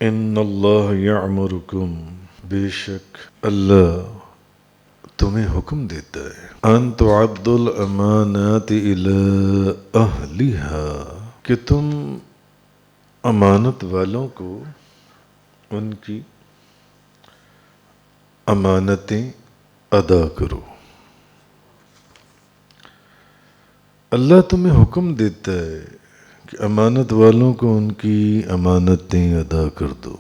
ان اللہ یعمرکم، بے شک اللہ تمہیں حکم دیتا ہے، ان تعدوا الامانات الی اہلھا، کہ تم امانت والوں کو ان کی امانتیں ادا کرو۔ اللہ تمہیں حکم دیتا ہے کہ امانت والوں کو ان کی امانتیں ادا کر دو۔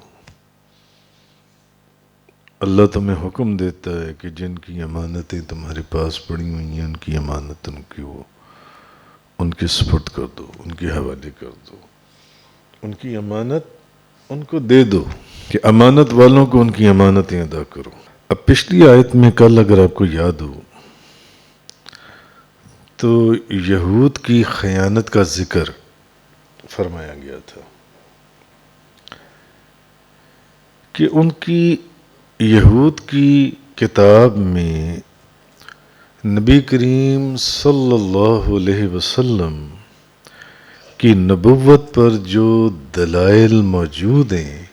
اللہ تمہیں حکم دیتا ہے کہ جن کی امانتیں تمہارے پاس پڑی ہوئی ہیں ان کی امانت ان کی سپرد کر دو، ان کے حوالے کر دو، ان کی امانت ان کو دے دو، کہ امانت والوں کو ان کی امانتیں ادا کرو۔ اب پچھلی آیت میں کل اگر آپ کو یاد ہو تو یہود کی خیانت کا ذکر فرمایا گیا تھا کہ ان کی یہود کی کتاب میں نبی کریم صلی اللہ علیہ وسلم کی نبوت پر جو دلائل موجود ہیں،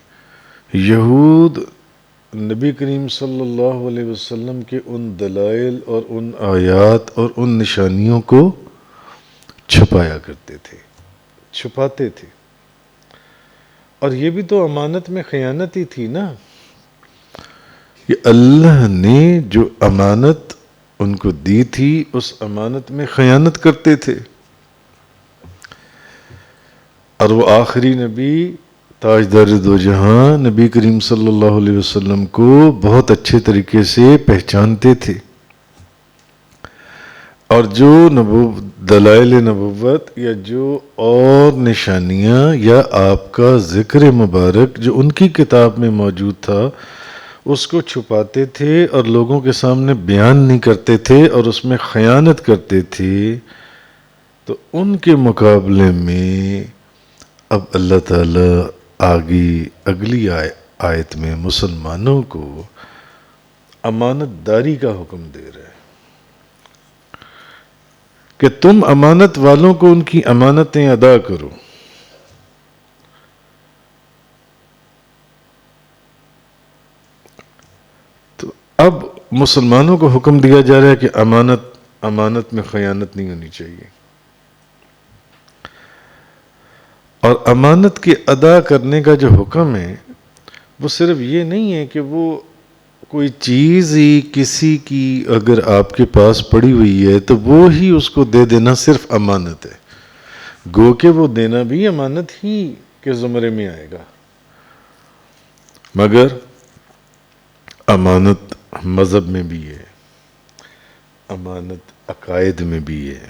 یہود نبی کریم صلی اللہ علیہ وسلم کے ان دلائل اور ان آیات اور ان نشانیوں کو چھپایا کرتے تھے، چھپاتے تھے، اور یہ بھی تو امانت میں خیانت ہی تھی نا، کہ اللہ نے جو امانت ان کو دی تھی اس امانت میں خیانت کرتے تھے، اور وہ آخری نبی تاجدار دو جہاں نبی کریم صلی اللہ علیہ وسلم کو بہت اچھے طریقے سے پہچانتے تھے، اور جو دلائل نبوت یا جو اور نشانیاں یا آپ کا ذکر مبارک جو ان کی کتاب میں موجود تھا اس کو چھپاتے تھے اور لوگوں کے سامنے بیان نہیں کرتے تھے اور اس میں خیانت کرتے تھے، تو ان کے مقابلے میں اب اللہ تعالی اگلی آیت میں مسلمانوں کو امانت داری کا حکم دے رہا ہے کہ تم امانت والوں کو ان کی امانتیں ادا کرو۔ تو اب مسلمانوں کو حکم دیا جا رہا ہے کہ امانت میں خیانت نہیں ہونی چاہیے، اور امانت کے ادا کرنے کا جو حکم ہے وہ صرف یہ نہیں ہے کہ وہ کوئی چیز ہی کسی کی اگر آپ کے پاس پڑی ہوئی ہے تو وہ ہی اس کو دے دینا صرف امانت ہے، گو کہ وہ دینا بھی امانت ہی کے زمرے میں آئے گا، مگر امانت مذہب میں بھی ہے، امانت عقائد میں بھی ہے،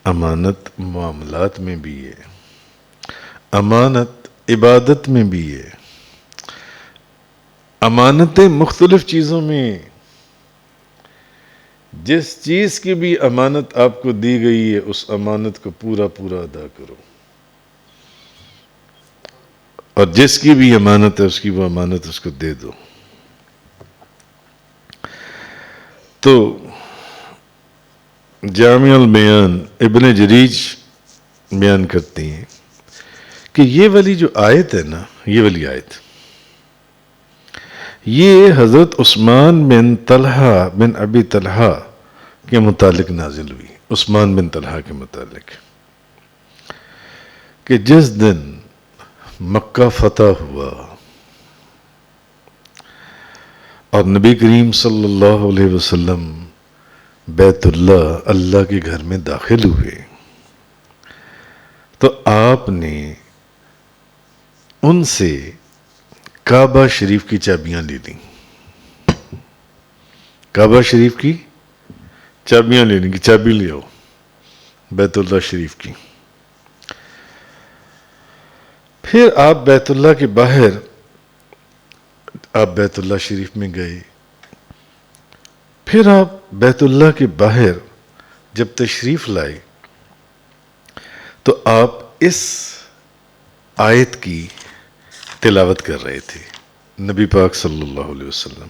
امانت معاملات میں بھی ہے، امانت عبادت میں بھی ہے، امانتیں مختلف چیزوں میں، جس چیز کی بھی امانت آپ کو دی گئی ہے اس امانت کو پورا ادا کرو، اور جس کی بھی امانت ہے اس کی وہ امانت اس کو دے دو۔ تو جامع البیان ابن جریج بیان کرتے ہیں کہ یہ والی جو آیت ہے نا، یہ والی آیت یہ حضرت عثمان بن طلحہ بن ابی طلحہ کے متعلق نازل ہوئی، عثمان بن طلحہ کے متعلق، کہ جس دن مکہ فتح ہوا اور نبی کریم صلی اللہ علیہ وسلم بیت اللہ کے گھر میں داخل ہوئے تو آپ نے ان سے کعبہ شریف کی چابیاں لے لیں، کعبہ شریف کی چابیاں لے لیں کہ چابی لے آؤ بیت اللہ شریف کی۔ پھر آپ بیت اللہ کے باہر آپ بیت اللہ شریف میں گئے، پھر آپ بیت اللہ کے باہر جب تشریف لائے تو آپ اس آیت کی تلاوت کر رہے تھے، نبی پاک صلی اللہ علیہ وسلم،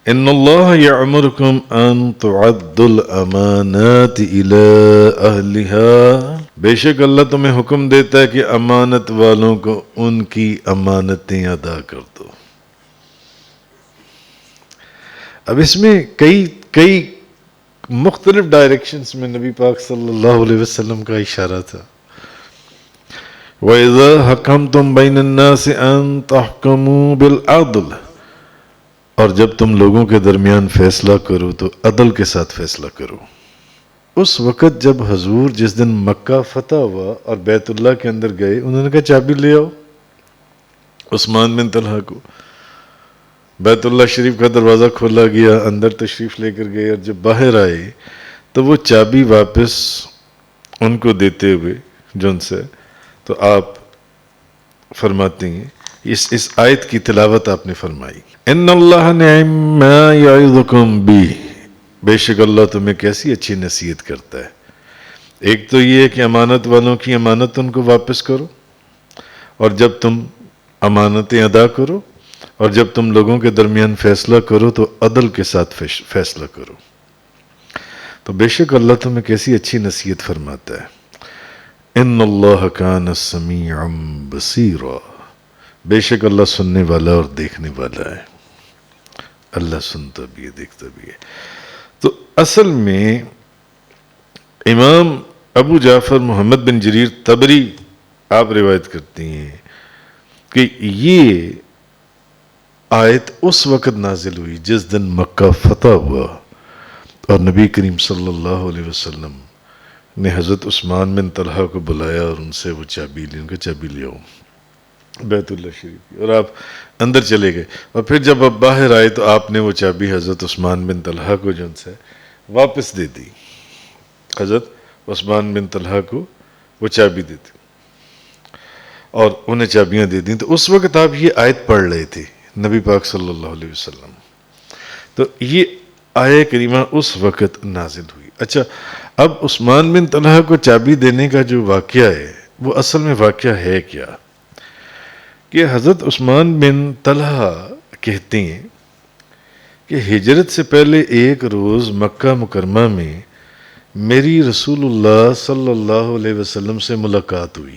ان اللہ یأمرکم ان تعدوا الامانات الی اہلها، بے شک اللہ تمہیں حکم دیتا ہے کہ امانت والوں کو ان کی امانتیں ادا کر دو۔ اب اس میں کئی مختلف ڈائریکشنز میں نبی پاک صلی اللہ علیہ وسلم کا اشارہ تھا۔ وَإِذَا حَكَمْتُمْ بَيْنَ النَّاسِ أَن تَحْكُمُوا بِالْعَدْلِ، اور جب تم لوگوں کے درمیان فیصلہ کرو تو عدل کے ساتھ فیصلہ کرو۔ اس وقت جب حضور جس دن مکہ فتح ہوا اور بیت اللہ کے اندر گئے، انہوں نے کہا چابی لے آؤ عثمان بن طلحہ کو۔ بیت اللہ شریف کا دروازہ کھولا گیا، اندر تشریف لے کر گئے، اور جب باہر آئے تو وہ چابی واپس ان کو دیتے ہوئے جن سے، تو آپ فرماتے ہیں اس آیت کی تلاوت آپ نے فرمائی، ان اللہ نعم ما یعظکم بہ، بے شک اللہ تمہیں کیسی اچھی نصیحت کرتا ہے۔ ایک تو یہ ہے کہ امانت والوں کی امانت ان کو واپس کرو، اور جب تم امانتیں ادا کرو، اور جب تم لوگوں کے درمیان فیصلہ کرو تو عدل کے ساتھ فیصلہ کرو۔ تو بے شک اللہ تمہیں کیسی اچھی نصیحت فرماتا ہے۔ ان اللہ کان سمیعا بصیرا، بے شک اللہ سننے والا اور دیکھنے والا ہے، اللہ سنتا بھی ہے دیکھتا بھی ہے۔ تو اصل میں امام ابو جعفر محمد بن جریر طبری آپ روایت کرتی ہیں کہ یہ آیت اس وقت نازل ہوئی جس دن مکہ فتح ہوا، اور نبی کریم صلی اللہ علیہ وسلم نے حضرت عثمان بن طلحہ کو بلایا اور ان سے وہ چابی لی، ان کا چابی لے آؤ بیت اللہ شریف کی، اور آپ اندر چلے گئے، اور پھر جب آپ باہر آئے تو آپ نے وہ چابی حضرت عثمان بن طلحہ کو جو ان سے واپس دے دی۔ حضرت عثمان بن طلحہ کو وہ چابی دے دی اور انہیں چابیاں دے دیں۔ تو اس وقت آپ یہ آیت پڑھ رہے تھے نبی پاک صلی اللہ علیہ وسلم، تو یہ آیہ کریمہ اس وقت نازل ہوئی۔ اچھا، اب عثمان بن طلحہ کو چابی دینے کا جو واقعہ ہے وہ اصل میں واقعہ ہے کیا، کہ حضرت عثمان بن طلحہ کہتے ہیں کہ ہجرت سے پہلے ایک روز مکہ مکرمہ میں میری رسول اللہ صلی اللہ علیہ وسلم سے ملاقات ہوئی،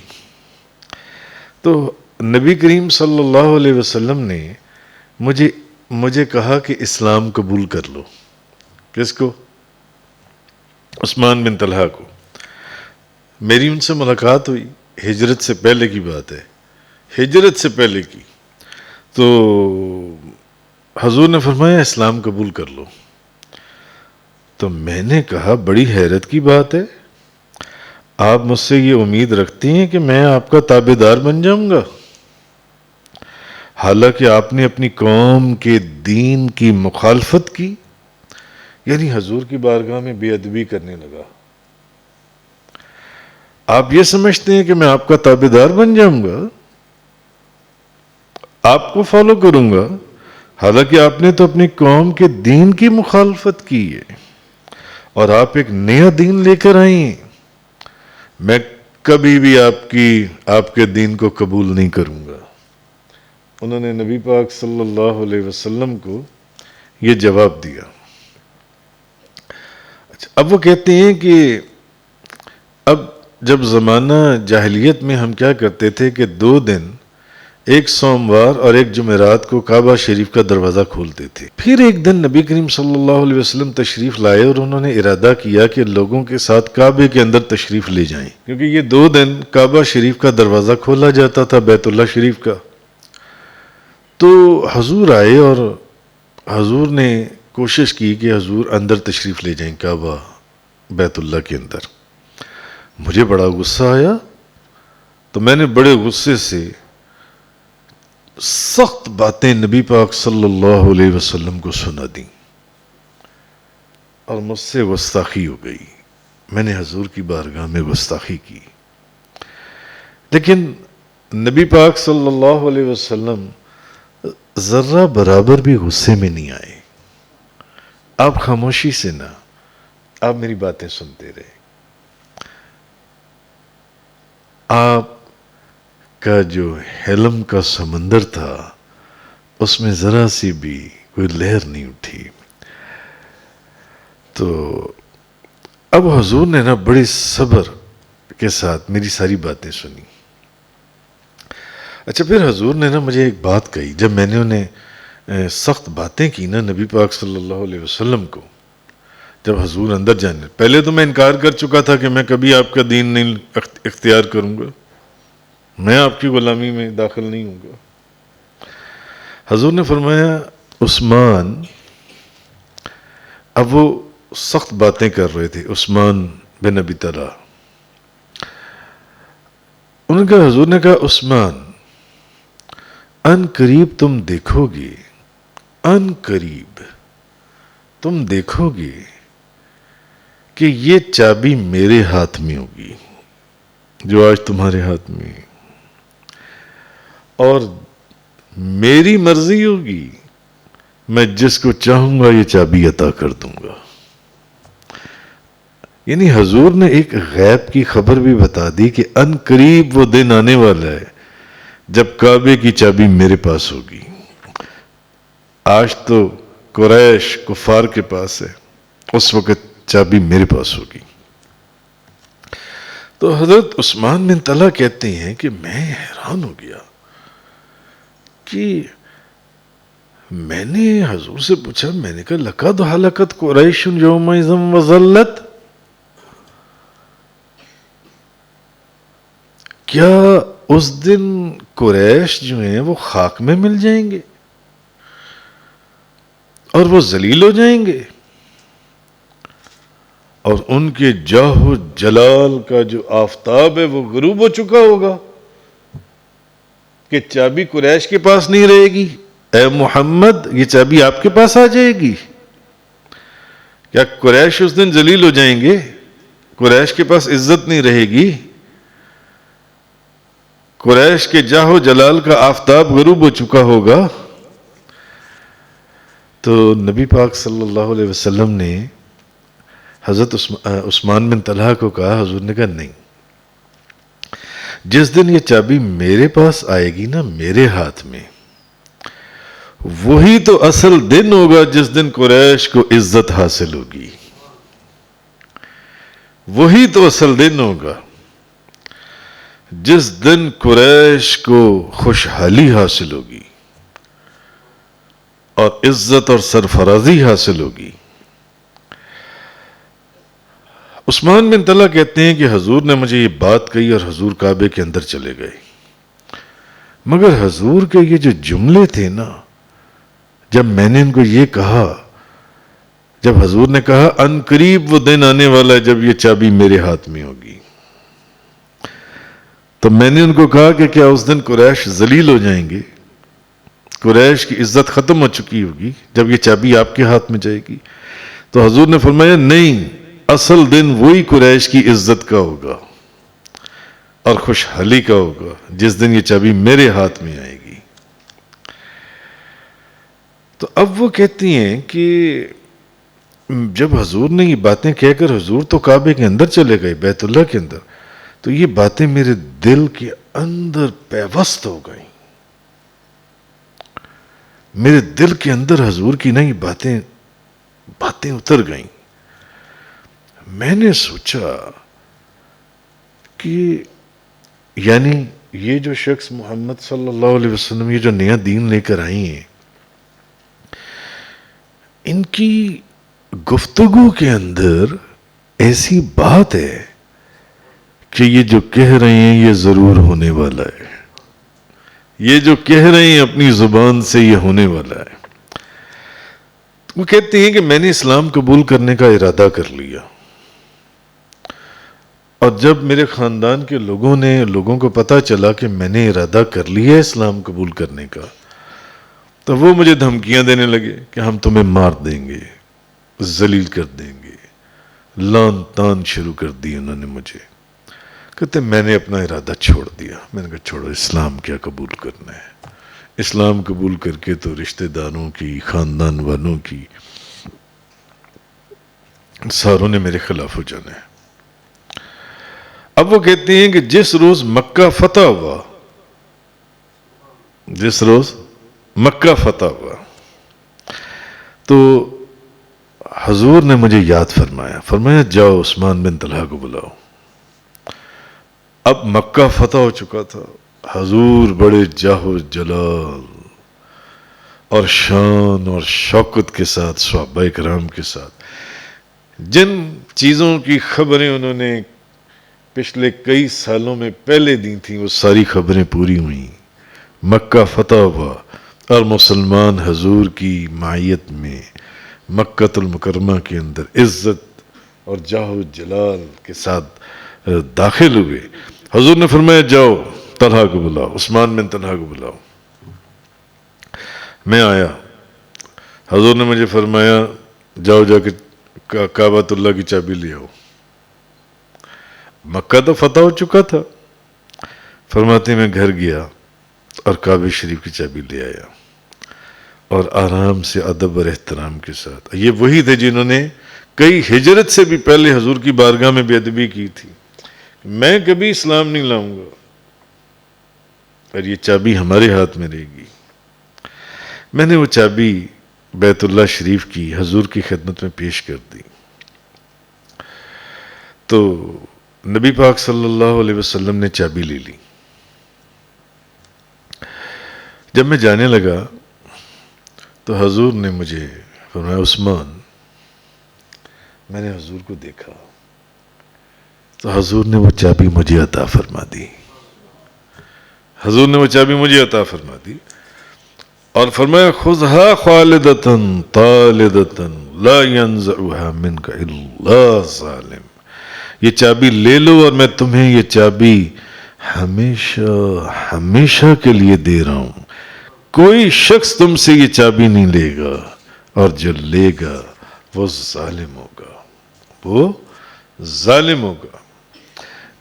تو نبی کریم صلی اللہ علیہ وسلم نے مجھے کہا کہ اسلام قبول کر لو۔ کس کو؟ عثمان بن طلحہ کو۔ میری ان سے ملاقات ہوئی، ہجرت سے پہلے کی بات ہے، ہجرت سے پہلے کی، تو حضور نے فرمایا اسلام قبول کر لو۔ تو میں نے کہا بڑی حیرت کی بات ہے، آپ مجھ سے یہ امید رکھتی ہیں کہ میں آپ کا تابعدار بن جاؤں گا، حالانکہ آپ نے اپنی قوم کے دین کی مخالفت کی؟ یعنی حضور کی بارگاہ میں بے ادبی کرنے لگا۔ آپ یہ سمجھتے ہیں کہ میں آپ کا تابعدار بن جاؤں گا، آپ کو فالو کروں گا، حالانکہ آپ نے تو اپنی قوم کے دین کی مخالفت کی ہے، اور آپ ایک نیا دین لے کر آئی ہیں، میں کبھی بھی آپ کے دین کو قبول نہیں کروں گا۔ انہوں نے نبی پاک صلی اللہ علیہ وسلم کو یہ جواب دیا۔ اچھا، اب وہ کہتے ہیں کہ اب جب زمانہ جاہلیت میں ہم کیا کرتے تھے کہ 2 دن، ایک سوموار اور ایک جمعرات کو کعبہ شریف کا دروازہ کھولتے تھے۔ پھر ایک دن نبی کریم صلی اللہ علیہ وسلم تشریف لائے اور انہوں نے ارادہ کیا کہ لوگوں کے ساتھ کعبے کے اندر تشریف لے جائیں، کیونکہ یہ 2 دن کعبہ شریف کا دروازہ کھولا جاتا تھا بیت اللہ شریف کا۔ تو حضور آئے اور حضور نے کوشش کی کہ حضور اندر تشریف لے جائیں کعبہ بیت اللہ کے اندر۔ مجھے بڑا غصہ آیا، تو میں نے بڑے غصے سے سخت باتیں نبی پاک صلی اللہ علیہ وسلم کو سنا دیں، اور مجھ سے گستاخی ہو گئی، میں نے حضور کی بارگاہ میں گستاخی کی۔ لیکن نبی پاک صلی اللہ علیہ وسلم ذرہ برابر بھی غصے میں نہیں آئے، آپ خاموشی سے نہ، آپ میری باتیں سنتے رہے۔ آپ کا جو حلم کا سمندر تھا اس میں ذرا سی بھی کوئی لہر نہیں اٹھی. تو اب حضور نے نا بڑے صبر کے ساتھ میری ساری باتیں سنی. اچھا پھر حضور نے نا مجھے ایک بات کہی. جب میں نے انہیں سخت باتیں کی نا نبی پاک صلی اللہ علیہ وسلم کو، جب حضور اندر جانے، پہلے تو میں انکار کر چکا تھا کہ میں کبھی آپ کا دین نہیں اختیار کروں گا، میں آپ کی غلامی میں داخل نہیں ہوں گا. حضور نے فرمایا عثمان، اب وہ سخت باتیں کر رہے تھے، عثمان بن ابی طلحہ. انہوں نے کہا، حضور نے کہا عثمان ان قریب تم دیکھو گے، ان قریب تم دیکھو گے کہ یہ چابی میرے ہاتھ میں ہوگی جو آج تمہارے ہاتھ میں ہے، اور میری مرضی ہوگی، میں جس کو چاہوں گا یہ چابی عطا کر دوں گا. یعنی حضور نے ایک غیب کی خبر بھی بتا دی کہ ان قریب وہ دن آنے والا ہے جب کعبے کی چابی میرے پاس ہوگی. آج تو قریش کفار کے پاس ہے، اس وقت چابی میرے پاس ہوگی. تو حضرت عثمان بن طلحہ کہتے ہیں کہ میں حیران ہو گیا کہ میں نے حضور سے پوچھا، میں نے کہا لقد ہلکت قریش یومئذ وذلت، کیا اس دن قریش جو ہیں وہ خاک میں مل جائیں گے اور وہ ذلیل ہو جائیں گے، اور ان کے جاہ و جلال کا جو آفتاب ہے وہ غروب ہو چکا ہوگا کہ چابی قریش کے پاس نہیں رہے گی؟ اے محمد، یہ چابی آپ کے پاس آ جائے گی. کیا قریش اس دن ذلیل ہو جائیں گے؟ قریش کے پاس عزت نہیں رہے گی؟ قریش کے جاہ و جلال کا آفتاب غروب ہو چکا ہوگا؟ تو نبی پاک صلی اللہ علیہ وسلم نے حضرت عثمان بن طلحہ کو کہا، حضور نے کہا نہیں، جس دن یہ چابی میرے پاس آئے گی نا میرے ہاتھ میں، وہی تو اصل دن ہوگا جس دن قریش کو عزت حاصل ہوگی. وہی تو اصل دن ہوگا جس دن قریش کو خوشحالی حاصل ہوگی اور عزت اور سرفرازی حاصل ہوگی. عثمان بن طلحہ کہتے ہیں کہ حضور نے مجھے یہ بات کہی اور حضور کعبے کے اندر چلے گئے. مگر حضور کے یہ جو جملے تھے نا، جب میں نے ان کو یہ کہا، جب حضور نے کہا ان قریب وہ دن آنے والا ہے جب یہ چابی میرے ہاتھ میں ہوگی، تو میں نے ان کو کہا کہ کیا اس دن قریش ذلیل ہو جائیں گے؟ قریش کی عزت ختم ہو چکی ہوگی جب یہ چابی آپ کے ہاتھ میں جائے گی؟ تو حضور نے فرمایا نہیں، اصل دن وہی قریش کی عزت کا ہوگا اور خوشحالی کا ہوگا جس دن یہ چابی میرے ہاتھ میں آئے گی. تو اب وہ کہتی ہیں کہ جب حضور نے یہ باتیں کہہ کر حضور تو کعبے کے اندر چلے گئے، بیت اللہ کے اندر، تو یہ باتیں میرے دل کے اندر پیوست ہو گئیں. میرے دل کے اندر حضور کی نئی باتیں اتر گئیں. میں نے سوچا کہ یعنی یہ جو شخص محمد صلی اللہ علیہ وسلم یہ جو نیا دین لے کر آئی ہیں، ان کی گفتگو کے اندر ایسی بات ہے کہ یہ جو کہہ رہے ہیں یہ ضرور ہونے والا ہے، یہ جو کہہ رہے ہیں اپنی زبان سے یہ ہونے والا ہے. وہ کہتے ہیں کہ میں نے اسلام قبول کرنے کا ارادہ کر لیا، اور جب میرے خاندان کے لوگوں کو پتہ چلا کہ میں نے ارادہ کر لیا اسلام قبول کرنے کا، تو وہ مجھے دھمکیاں دینے لگے کہ ہم تمہیں مار دیں گے، ذلیل کر دیں گے، لان تان شروع کر دی انہوں نے مجھے. کہتے میں نے اپنا ارادہ چھوڑ دیا. میں نے کہا چھوڑو، اسلام کیا قبول کرنا ہے، اسلام قبول کر کے تو رشتہ داروں کی، خاندان والوں کی، ساروں نے میرے خلاف ہو جانا ہے. اب وہ کہتے ہیں کہ جس روز مکہ فتح ہوا، جس روز مکہ فتح ہوا، تو حضور نے مجھے یاد فرمایا جاؤ عثمان بن طلحہ کو بلاؤ. اب مکہ فتح ہو چکا تھا. حضور بڑے جاہ و جلال اور شان اور شوکت کے ساتھ صحابہ کرام کے ساتھ جن چیزوں کی خبریں انہوں نے پچھلے کئی سالوں میں پہلے دی تھیں وہ ساری خبریں پوری ہوئیں. مکہ فتح ہوا اور مسلمان حضور کی معیت میں مکہ المکرمہ کے اندر عزت اور جاہ و جلال کے ساتھ داخل ہوئے. حضور نے فرمایا جاؤ طلحہ کو بلاؤ، عثمان بن طلحہ کو بلاؤ. میں آیا. حضور نے مجھے فرمایا جاؤ جا کے کعبۃ اللہ کی چابی لے آؤ. مکہ تو فتح ہو چکا تھا. فرماتے میں گھر گیا اور کعبہ شریف کی چابی لے آیا اور آرام سے ادب اور احترام کے ساتھ. یہ وہی تھے جنہوں نے کئی ہجرت سے بھی پہلے حضور کی بارگاہ میں بے ادبی کی تھی. میں کبھی اسلام نہیں لاؤں گا اور یہ چابی ہمارے ہاتھ میں رہے گی. میں نے وہ چابی بیت اللہ شریف کی حضور کی خدمت میں پیش کر دی. تو نبی پاک صلی اللہ علیہ وسلم نے چابی لے لی. جب میں جانے لگا تو حضور نے مجھے فرمایا عثمان. میں نے حضور کو دیکھا تو حضور نے وہ چابی مجھے عطا فرما دی. حضور نے وہ چابی مجھے عطا فرما دی اور فرمایا خذها خالدتاً طالدتاً لا ينزعها منك الا ظالم. یہ چابی لے لو اور میں تمہیں یہ چابی ہمیشہ ہمیشہ کے لیے دے رہا ہوں. کوئی شخص تم سے یہ چابی نہیں لے گا اور جو لے گا وہ ظالم ہوگا، وہ ظالم ہوگا.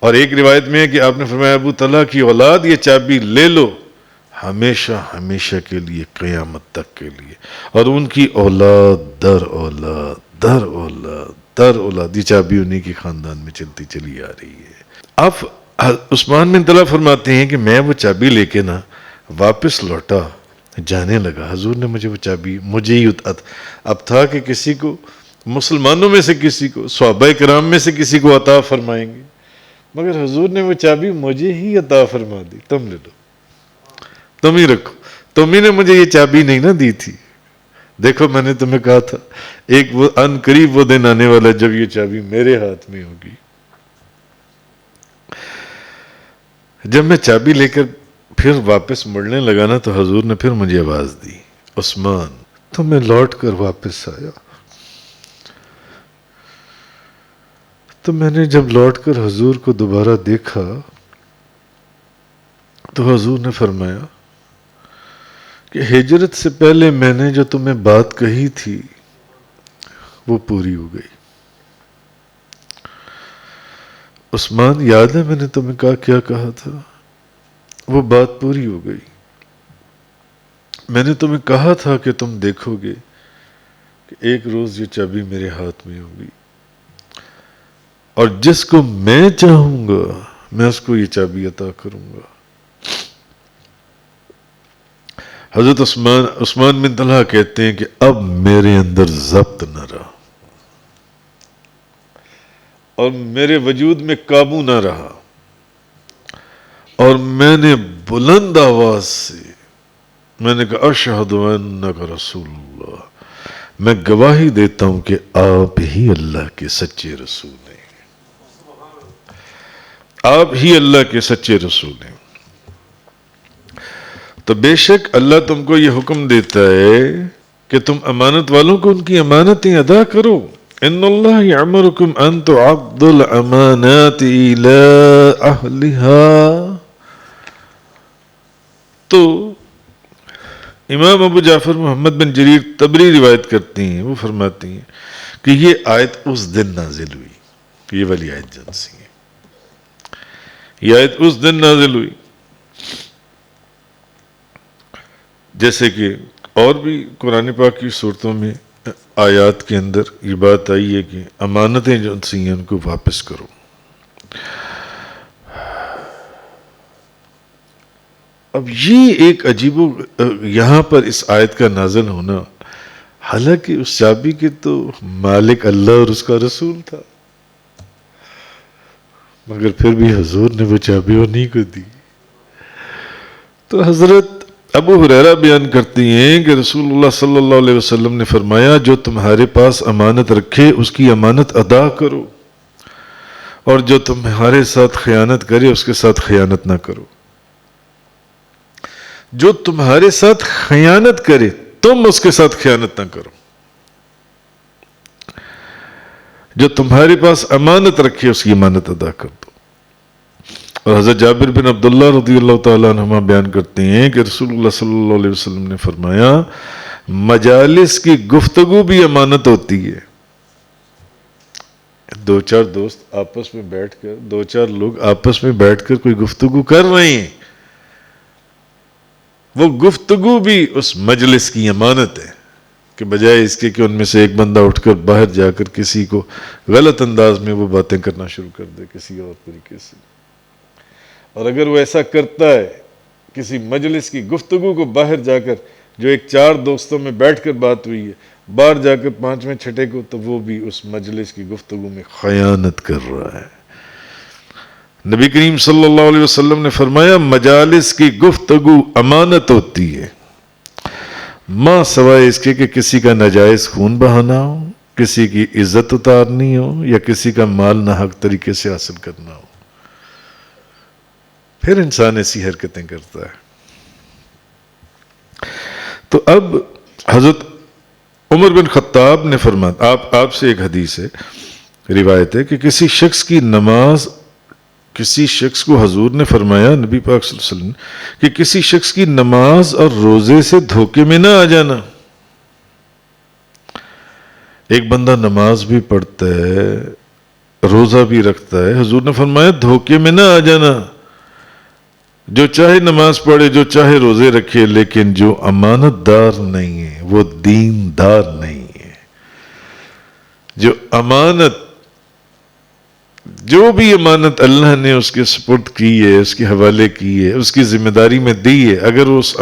اور ایک روایت میں ہے کہ آپ نے فرمایا ابو طلحہ کی اولاد یہ چابی لے لو ہمیشہ ہمیشہ کے لیے قیامت تک کے لیے، اور ان کی اولاد در اولاد در اولاد در اولاد. یہ چابی انہی کے خاندان میں چلتی چلی آ رہی ہے. اب عثمان بن طلحہ فرماتے ہیں کہ میں وہ چابی لے کے نا واپس لوٹا جانے لگا. حضور نے مجھے وہ چابی مجھے ہی اب تھا کہ کسی کو مسلمانوں میں سے کسی کو صحابہ کرام میں سے کسی کو عطا فرمائیں گے، مگر حضور نے وہ چابی مجھے ہی عطا فرما دی. تم لے لو، تم ہی رکھو. تم ہی نے مجھے یہ چابی نہیں نہ دی تھی. دیکھو میں نے تمہیں کہا تھا ایک وہ ان قریب وہ دن آنے والا جب یہ چابی میرے ہاتھ میں ہوگی. جب میں چابی لے کر پھر واپس مڑنے لگا نا تو حضور نے پھر مجھے آواز دی عثمان. تو میں لوٹ کر واپس آیا. تو میں نے جب لوٹ کر حضور کو دوبارہ دیکھا تو حضور نے فرمایا کہ ہجرت سے پہلے میں نے جو تمہیں بات کہی تھی وہ پوری ہو گئی. عثمان یاد ہے میں نے تمہیں کیا کہا تھا؟ وہ بات پوری ہو گئی. میں نے تمہیں کہا تھا کہ تم دیکھو گے کہ ایک روز یہ چابی میرے ہاتھ میں ہوگی اور جس کو میں چاہوں گا میں اس کو یہ چابی عطا کروں گا. حضرت عثمان بن طلحہ کہتے ہیں کہ اب میرے اندر ضبط نہ رہا اور میرے وجود میں قابو نہ رہا اور میں نے بلند آواز سے میں نے کہا اشہد انک رسول اللہ. میں گواہی دیتا ہوں کہ آپ ہی اللہ کے سچے رسول ہیں، آپ ہی اللہ کے سچے رسول ہیں. تو بے شک اللہ تم کو یہ حکم دیتا ہے کہ تم امانت والوں کو ان کی امانتیں ادا کرو. ان اللہ یامرکم ان تعدوا الامانات الی اہلها. تو امام ابو جعفر محمد بن جریر طبری روایت کرتی ہیں، وہ فرماتی ہیں کہ یہ آیت اس دن نازل ہوئی. یہ والی آیت جن سی ہے، یہ آیت اس دن نازل ہوئی. جیسے کہ اور بھی قرآن پاک کی صورتوں میں آیات کے اندر یہ بات آئی ہے کہ امانتیں جو سی ہیں ان کو واپس کرو. اب یہ ایک عجیب یہاں پر اس آیت کا نازل ہونا حالانکہ اس چابی کے تو مالک اللہ اور اس کا رسول تھا، مگر پھر بھی حضور نے وہ چابی انہیں کو دی۔ تو حضرت ابو ہریرہ بیان کرتی ہیں کہ رسول اللہ صلی اللہ علیہ وسلم نے فرمایا، جو تمہارے پاس امانت رکھے اس کی امانت ادا کرو، اور جو تمہارے ساتھ خیانت کرے اس کے ساتھ خیانت نہ کرو۔ جو تمہارے ساتھ خیانت کرے تم اس کے ساتھ خیانت نہ کرو، جو تمہارے پاس امانت رکھے اس کی امانت ادا کر دو۔ اور حضرت جابر بن عبداللہ رضی اللہ تعالیٰ عنہما بیان کرتے ہیں کہ رسول اللہ صلی اللہ علیہ وسلم نے فرمایا، مجالس کی گفتگو بھی امانت ہوتی ہے۔ دو چار دوست آپس میں بیٹھ کر، دو چار لوگ آپس میں بیٹھ کر کوئی گفتگو کر رہے ہیں، وہ گفتگو بھی اس مجلس کی امانت ہے، کہ بجائے اس کے کہ ان میں سے ایک بندہ اٹھ کر باہر جا کر کسی کو غلط انداز میں وہ باتیں کرنا شروع کر دے کسی اور طریقے سے، اور اگر وہ ایسا کرتا ہے کسی مجلس کی گفتگو کو باہر جا کر، جو ایک چار دوستوں میں بیٹھ کر بات ہوئی ہے، باہر جا کر پانچویں چھٹے کو، تو وہ بھی اس مجلس کی گفتگو میں خیانت کر رہا ہے۔ نبی کریم صلی اللہ علیہ وسلم نے فرمایا، مجالس کی گفتگو امانت ہوتی ہے، ماں سوائے اس کے کہ کسی کا ناجائز خون بہانا ہو، کسی کی عزت اتارنی ہو، یا کسی کا مال ناحق طریقے سے حاصل کرنا ہو، پھر انسان ایسی حرکتیں کرتا ہے۔ تو اب حضرت عمر بن خطاب نے فرمایا، آپ سے ایک حدیث ہے، روایت ہے کہ کسی شخص کو حضور نے فرمایا، نبی پاک صلی اللہ علیہ وسلم، کہ کسی شخص کی نماز اور روزے سے دھوکے میں نہ آ جانا۔ ایک بندہ نماز بھی پڑھتا ہے، روزہ بھی رکھتا ہے، حضور نے فرمایا دھوکے میں نہ آ جانا۔ جو چاہے نماز پڑھے، جو چاہے روزے رکھے، لیکن جو امانت دار نہیں ہے وہ دین دار نہیں ہے۔ جو بھی امانت اللہ نے اس کے سپرد کی ہے، اس کے حوالے کی ہے، اس کی ذمہ داری میں دی ہے، اگر وہ اس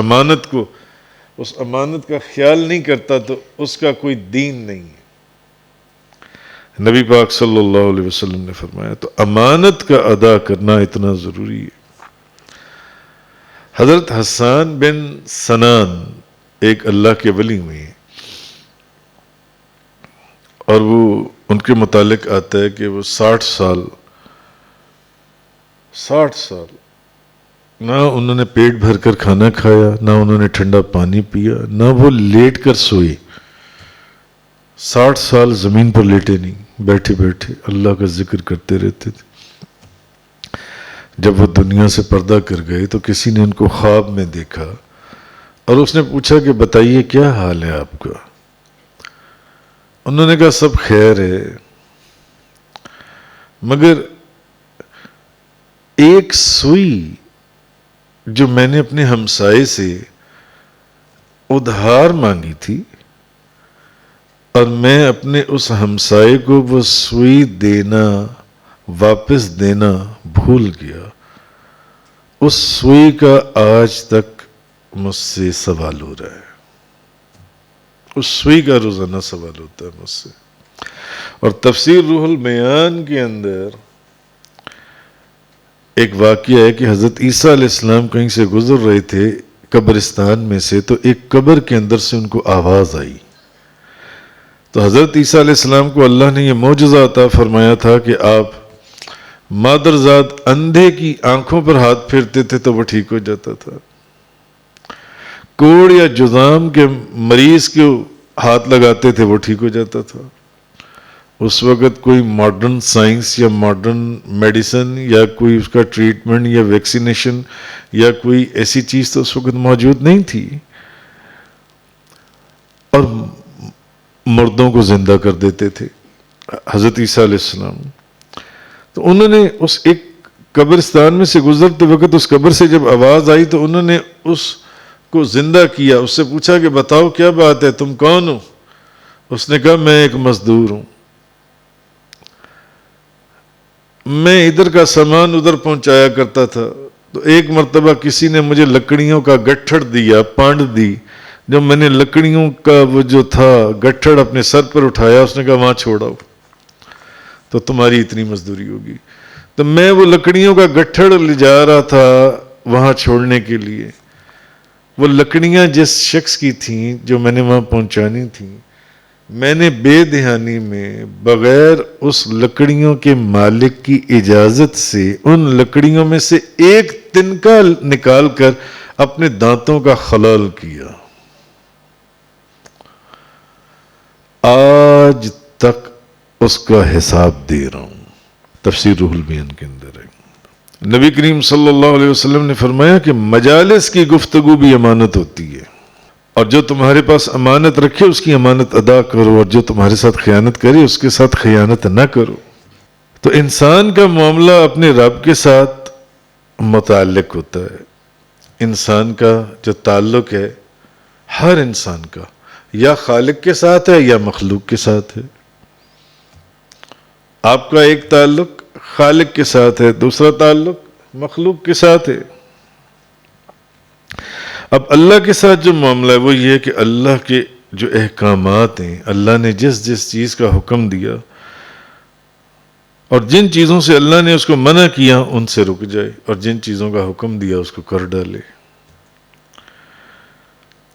امانت کا خیال نہیں کرتا تو اس کا کوئی دین نہیں ہے۔ نبی پاک صلی اللہ علیہ وسلم نے فرمایا، تو امانت کا ادا کرنا اتنا ضروری ہے۔ حضرت حسان بن سنان ایک اللہ کے ولی ہوئے، اور وہ ان کے متعلق آتا ہے کہ وہ 60 سال نہ انہوں نے پیٹ بھر کر کھانا کھایا، نہ انہوں نے ٹھنڈا پانی پیا، نہ وہ لیٹ کر سوئے۔ 60 سال زمین پر لیٹے نہیں، بیٹھے بیٹھے اللہ کا ذکر کرتے رہتے تھے۔ جب وہ دنیا سے پردہ کر گئے تو کسی نے ان کو خواب میں دیکھا، اور اس نے پوچھا کہ بتائیے کیا حال ہے آپ کا؟ انہوں نے کہا سب خیر ہے، مگر ایک سوئی جو میں نے اپنے ہمسائے سے ادھار مانگی تھی، اور میں اپنے اس ہمسائے کو وہ سوئی واپس دینا بھول گیا، اس سوئی کا آج تک مجھ سے سوال ہو رہا ہے۔ اس سوئی کا روزانہ سوال ہوتا ہے مجھ سے۔ اور تفسیر روح البیان کے اندر ایک واقعہ ہے کہ حضرت عیسیٰ علیہ السلام کہیں سے گزر رہے تھے قبرستان میں سے، تو ایک قبر کے اندر سے ان کو آواز آئی۔ تو حضرت عیسیٰ علیہ السلام کو اللہ نے یہ معجزہ عطا فرمایا تھا کہ آپ مادرزاد اندھے کی آنکھوں پر ہاتھ پھیرتے تھے تو وہ ٹھیک ہو جاتا تھا، کوڑ یا جذام کے مریض کو ہاتھ لگاتے تھے وہ ٹھیک ہو جاتا تھا۔ اس وقت کوئی ماڈرن سائنس یا ماڈرن میڈیسن یا کوئی اس کا ٹریٹمنٹ یا ویکسینیشن یا کوئی ایسی چیز تو اس وقت موجود نہیں تھی، اور مردوں کو زندہ کر دیتے تھے حضرت عیسیٰ علیہ السلام۔ تو انہوں نے اس ایک قبرستان میں سے گزرتے وقت اس قبر سے جب آواز آئی تو انہوں نے اس کو زندہ کیا، اس سے پوچھا کہ بتاؤ کیا بات ہے، تم کون ہو؟ اس نے کہا میں ایک مزدور ہوں، میں ادھر کا سامان ادھر پہنچایا کرتا تھا، تو ایک مرتبہ کسی نے مجھے لکڑیوں کا گٹھڑ دیا، پانڈ دی، جب میں نے لکڑیوں کا وہ جو تھا گٹھڑ اپنے سر پر اٹھایا، اس نے کہا وہاں چھوڑاؤ تو تمہاری اتنی مزدوری ہوگی. تو میں وہ لکڑیوں کا گٹھڑ لے جا رہا تھا وہاں چھوڑنے کے لیے. وہ لکڑیاں جس شخص کی تھیں جو میں نے وہاں پہنچانی تھیں، میں نے بے دہانی میں بغیر اس لکڑیوں کے مالک کی اجازت سے ان لکڑیوں میں سے ایک تنکا نکال کر اپنے دانتوں کا خلال کیا. آج تک اس کا حساب دے رہا ہوں. تفسیر روح البیان کے اندر ہے. نبی کریم صلی اللہ علیہ وسلم نے فرمایا کہ مجالس کی گفتگو بھی امانت ہوتی ہے، اور جو تمہارے پاس امانت رکھے اس کی امانت ادا کرو، اور جو تمہارے ساتھ خیانت کرے اس کے ساتھ خیانت نہ کرو. تو انسان کا معاملہ اپنے رب کے ساتھ متعلق ہوتا ہے. انسان کا جو تعلق ہے ہر انسان کا یا خالق کے ساتھ ہے یا مخلوق کے ساتھ ہے. آپ کا ایک تعلق خالق کے ساتھ ہے، دوسرا تعلق مخلوق کے ساتھ ہے. اب اللہ کے ساتھ جو معاملہ ہے وہ یہ ہے کہ اللہ کے جو احکامات ہیں، اللہ نے جس جس چیز کا حکم دیا اور جن چیزوں سے اللہ نے اس کو منع کیا ان سے رک جائے، اور جن چیزوں کا حکم دیا اس کو کر ڈالے.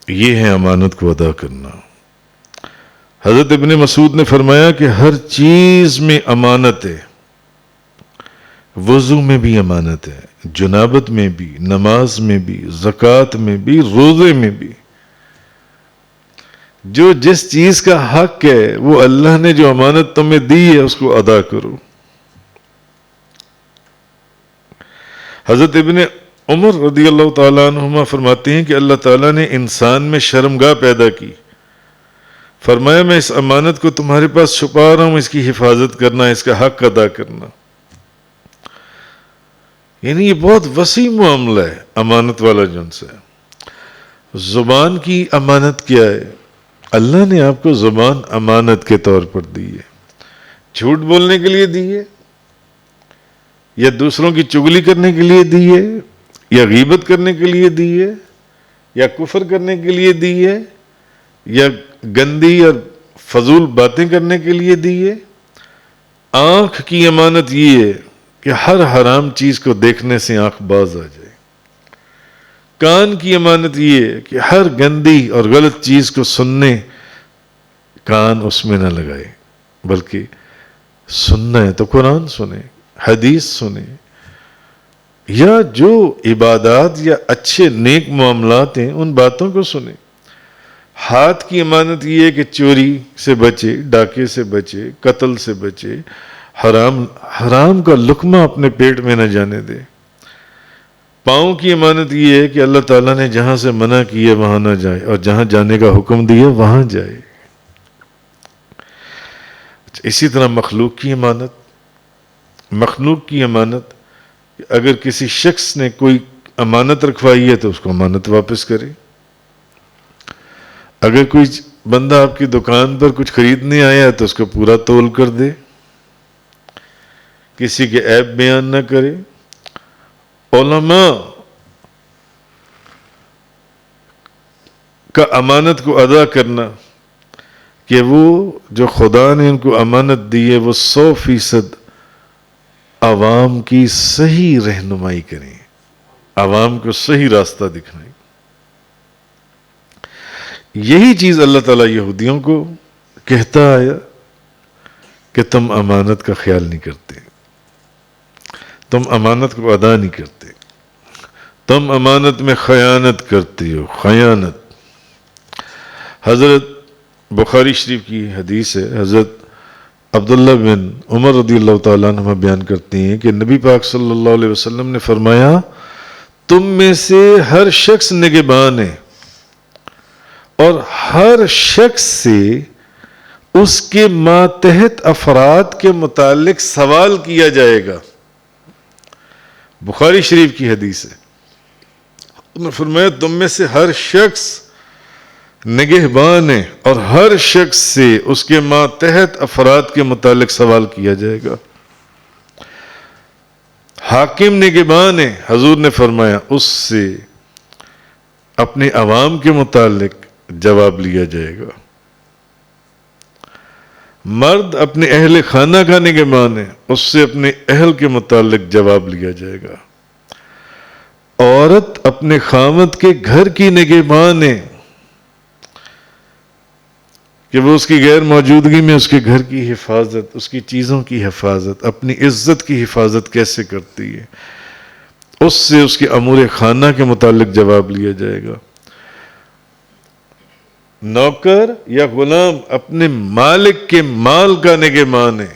یہ ہے امانت کو ادا کرنا. حضرت ابن مسعود نے فرمایا کہ ہر چیز میں امانت ہے. وضو میں بھی امانت ہے، جنابت میں بھی، نماز میں بھی، زکوٰۃ میں بھی، روزے میں بھی. جو جس چیز کا حق ہے وہ اللہ نے جو امانت تمہیں دی ہے اس کو ادا کرو. حضرت ابن عمر رضی اللہ تعالیٰ عنہما فرماتے ہیں کہ اللہ تعالیٰ نے انسان میں شرمگاہ پیدا کی. فرمایا میں اس امانت کو تمہارے پاس چھپا رہا ہوں، اس کی حفاظت کرنا، اس کا حق ادا کرنا. یعنی یہ بہت وسیع معاملہ ہے امانت والا جن سے. زبان کی امانت کیا ہے؟ اللہ نے آپ کو زبان امانت کے طور پر دی ہے. جھوٹ بولنے کے لیے دی ہے، یا دوسروں کی چغلی کرنے کے لیے دی ہے، یا غیبت کرنے کے لیے دی ہے، یا کفر کرنے کے لیے دی ہے، یا گندی اور فضول باتیں کرنے کے لیے دی ہے. آنکھ کی امانت یہ ہے کہ ہر حرام چیز کو دیکھنے سے آنکھ باز آ جائے. کان کی امانت یہ ہے کہ ہر گندی اور غلط چیز کو سننے کان اس میں نہ لگائے، بلکہ سننا ہے تو قرآن سنے، حدیث سنے، یا جو عبادات یا اچھے نیک معاملات ہیں ان باتوں کو سنے. ہاتھ کی امانت یہ ہے کہ چوری سے بچے، ڈاکے سے بچے، قتل سے بچے، حرام کا لقمہ اپنے پیٹ میں نہ جانے دے. پاؤں کی امانت یہ ہے کہ اللہ تعالیٰ نے جہاں سے منع کی ہے وہاں نہ جائے، اور جہاں جانے کا حکم دیا وہاں جائے. اسی طرح مخلوق کی امانت اگر کسی شخص نے کوئی امانت رکھوائی ہے تو اس کو امانت واپس کرے. اگر کوئی بندہ آپ کی دکان پر کچھ خریدنے آیا ہے تو اس کو پورا تول کر دے، کسی کے عیب بیان نہ کرے. علماء کا امانت کو ادا کرنا کہ وہ جو خدا نے ان کو امانت دی ہے وہ 100% عوام کی صحیح رہنمائی کریں، عوام کو صحیح راستہ دکھائیں. یہی چیز اللہ تعالیٰ یہودیوں کو کہتا آیا کہ تم امانت کا خیال نہیں کرتے، تم امانت کو ادا نہیں کرتے، تم امانت میں خیانت کرتے ہو. خیانت حضرت بخاری شریف کی حدیث ہے. حضرت عبداللہ بن عمر رضی اللہ تعالیٰ عنہ بیان کرتے ہیں کہ نبی پاک صلی اللہ علیہ وسلم نے فرمایا تم میں سے ہر شخص نگہبان ہے، اور ہر شخص سے اس کے ماتحت افراد کے متعلق سوال کیا جائے گا. بخاری شریف کی حدیث ہے. انہوں نے فرمایا تم میں سے ہر شخص نگہبان ہے اور ہر شخص سے اس کے ماتحت افراد کے متعلق سوال کیا جائے گا. حاکم نگہبان ہے، حضور نے فرمایا اس سے اپنے عوام کے متعلق جواب لیا جائے گا۔ مرد اپنے اہل خانہ کا نگہبان ہے، اس سے اپنے اہل کے متعلق جواب لیا جائے گا۔ عورت اپنے خاوند کے گھر کی نگہبان ہے کہ وہ اس کی غیر موجودگی میں اس کے گھر کی حفاظت، اس کی چیزوں کی حفاظت، اپنی عزت کی حفاظت کیسے کرتی ہے، اس سے اس کے امور خانہ کے متعلق جواب لیا جائے گا۔ نوکر یا غلام اپنے مالک کے مال کا نگہبان ہے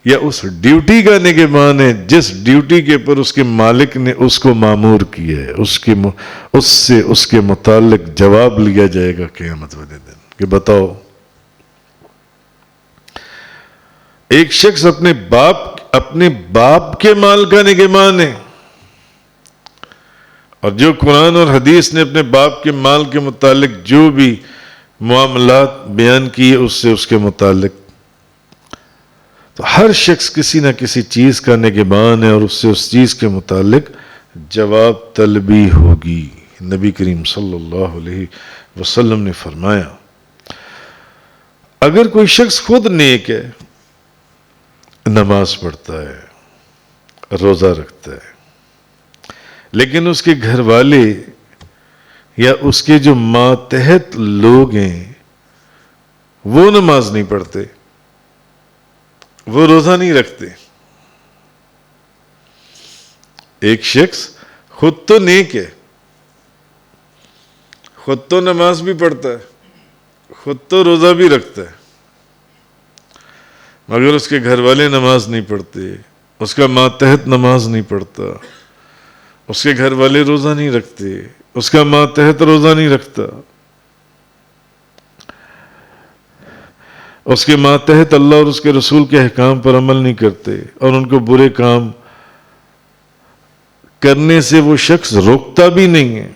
یا اس ڈیوٹی کا نگہبان ہے جس ڈیوٹی کے پر اس کے مالک نے اس کو مامور کیا ہے، اس سے اس کے متعلق جواب لیا جائے گا قیامت والے دن کہ بتاؤ۔ ایک شخص اپنے باپ کے مال کا نگہبان ہے، اور جو قرآن اور حدیث نے اپنے باپ کے مال کے متعلق جو بھی معاملات بیان کیے اس سے اس کے متعلق، تو ہر شخص کسی نہ کسی چیز کا نگہبان ہے اور اس سے اس چیز کے متعلق جواب طلبی ہوگی۔ نبی کریم صلی اللہ علیہ وسلم نے فرمایا اگر کوئی شخص خود نیک ہے، نماز پڑھتا ہے، روزہ رکھتا ہے، لیکن اس کے گھر والے یا اس کے جو ماتحت لوگ ہیں وہ نماز نہیں پڑھتے، وہ روزہ نہیں رکھتے، ایک شخص خود تو نیک ہے، خود تو نماز بھی پڑھتا ہے، خود تو روزہ بھی رکھتا ہے، مگر اس کے گھر والے نماز نہیں پڑھتے، اس کا ماتحت نماز نہیں پڑھتا، اس کے گھر والے روزہ نہیں رکھتے، اس کا ماتحت روزہ نہیں رکھتا، اس کے ماتحت اللہ اور اس کے رسول کے احکام پر عمل نہیں کرتے، اور ان کو برے کام کرنے سے وہ شخص روکتا بھی نہیں ہے،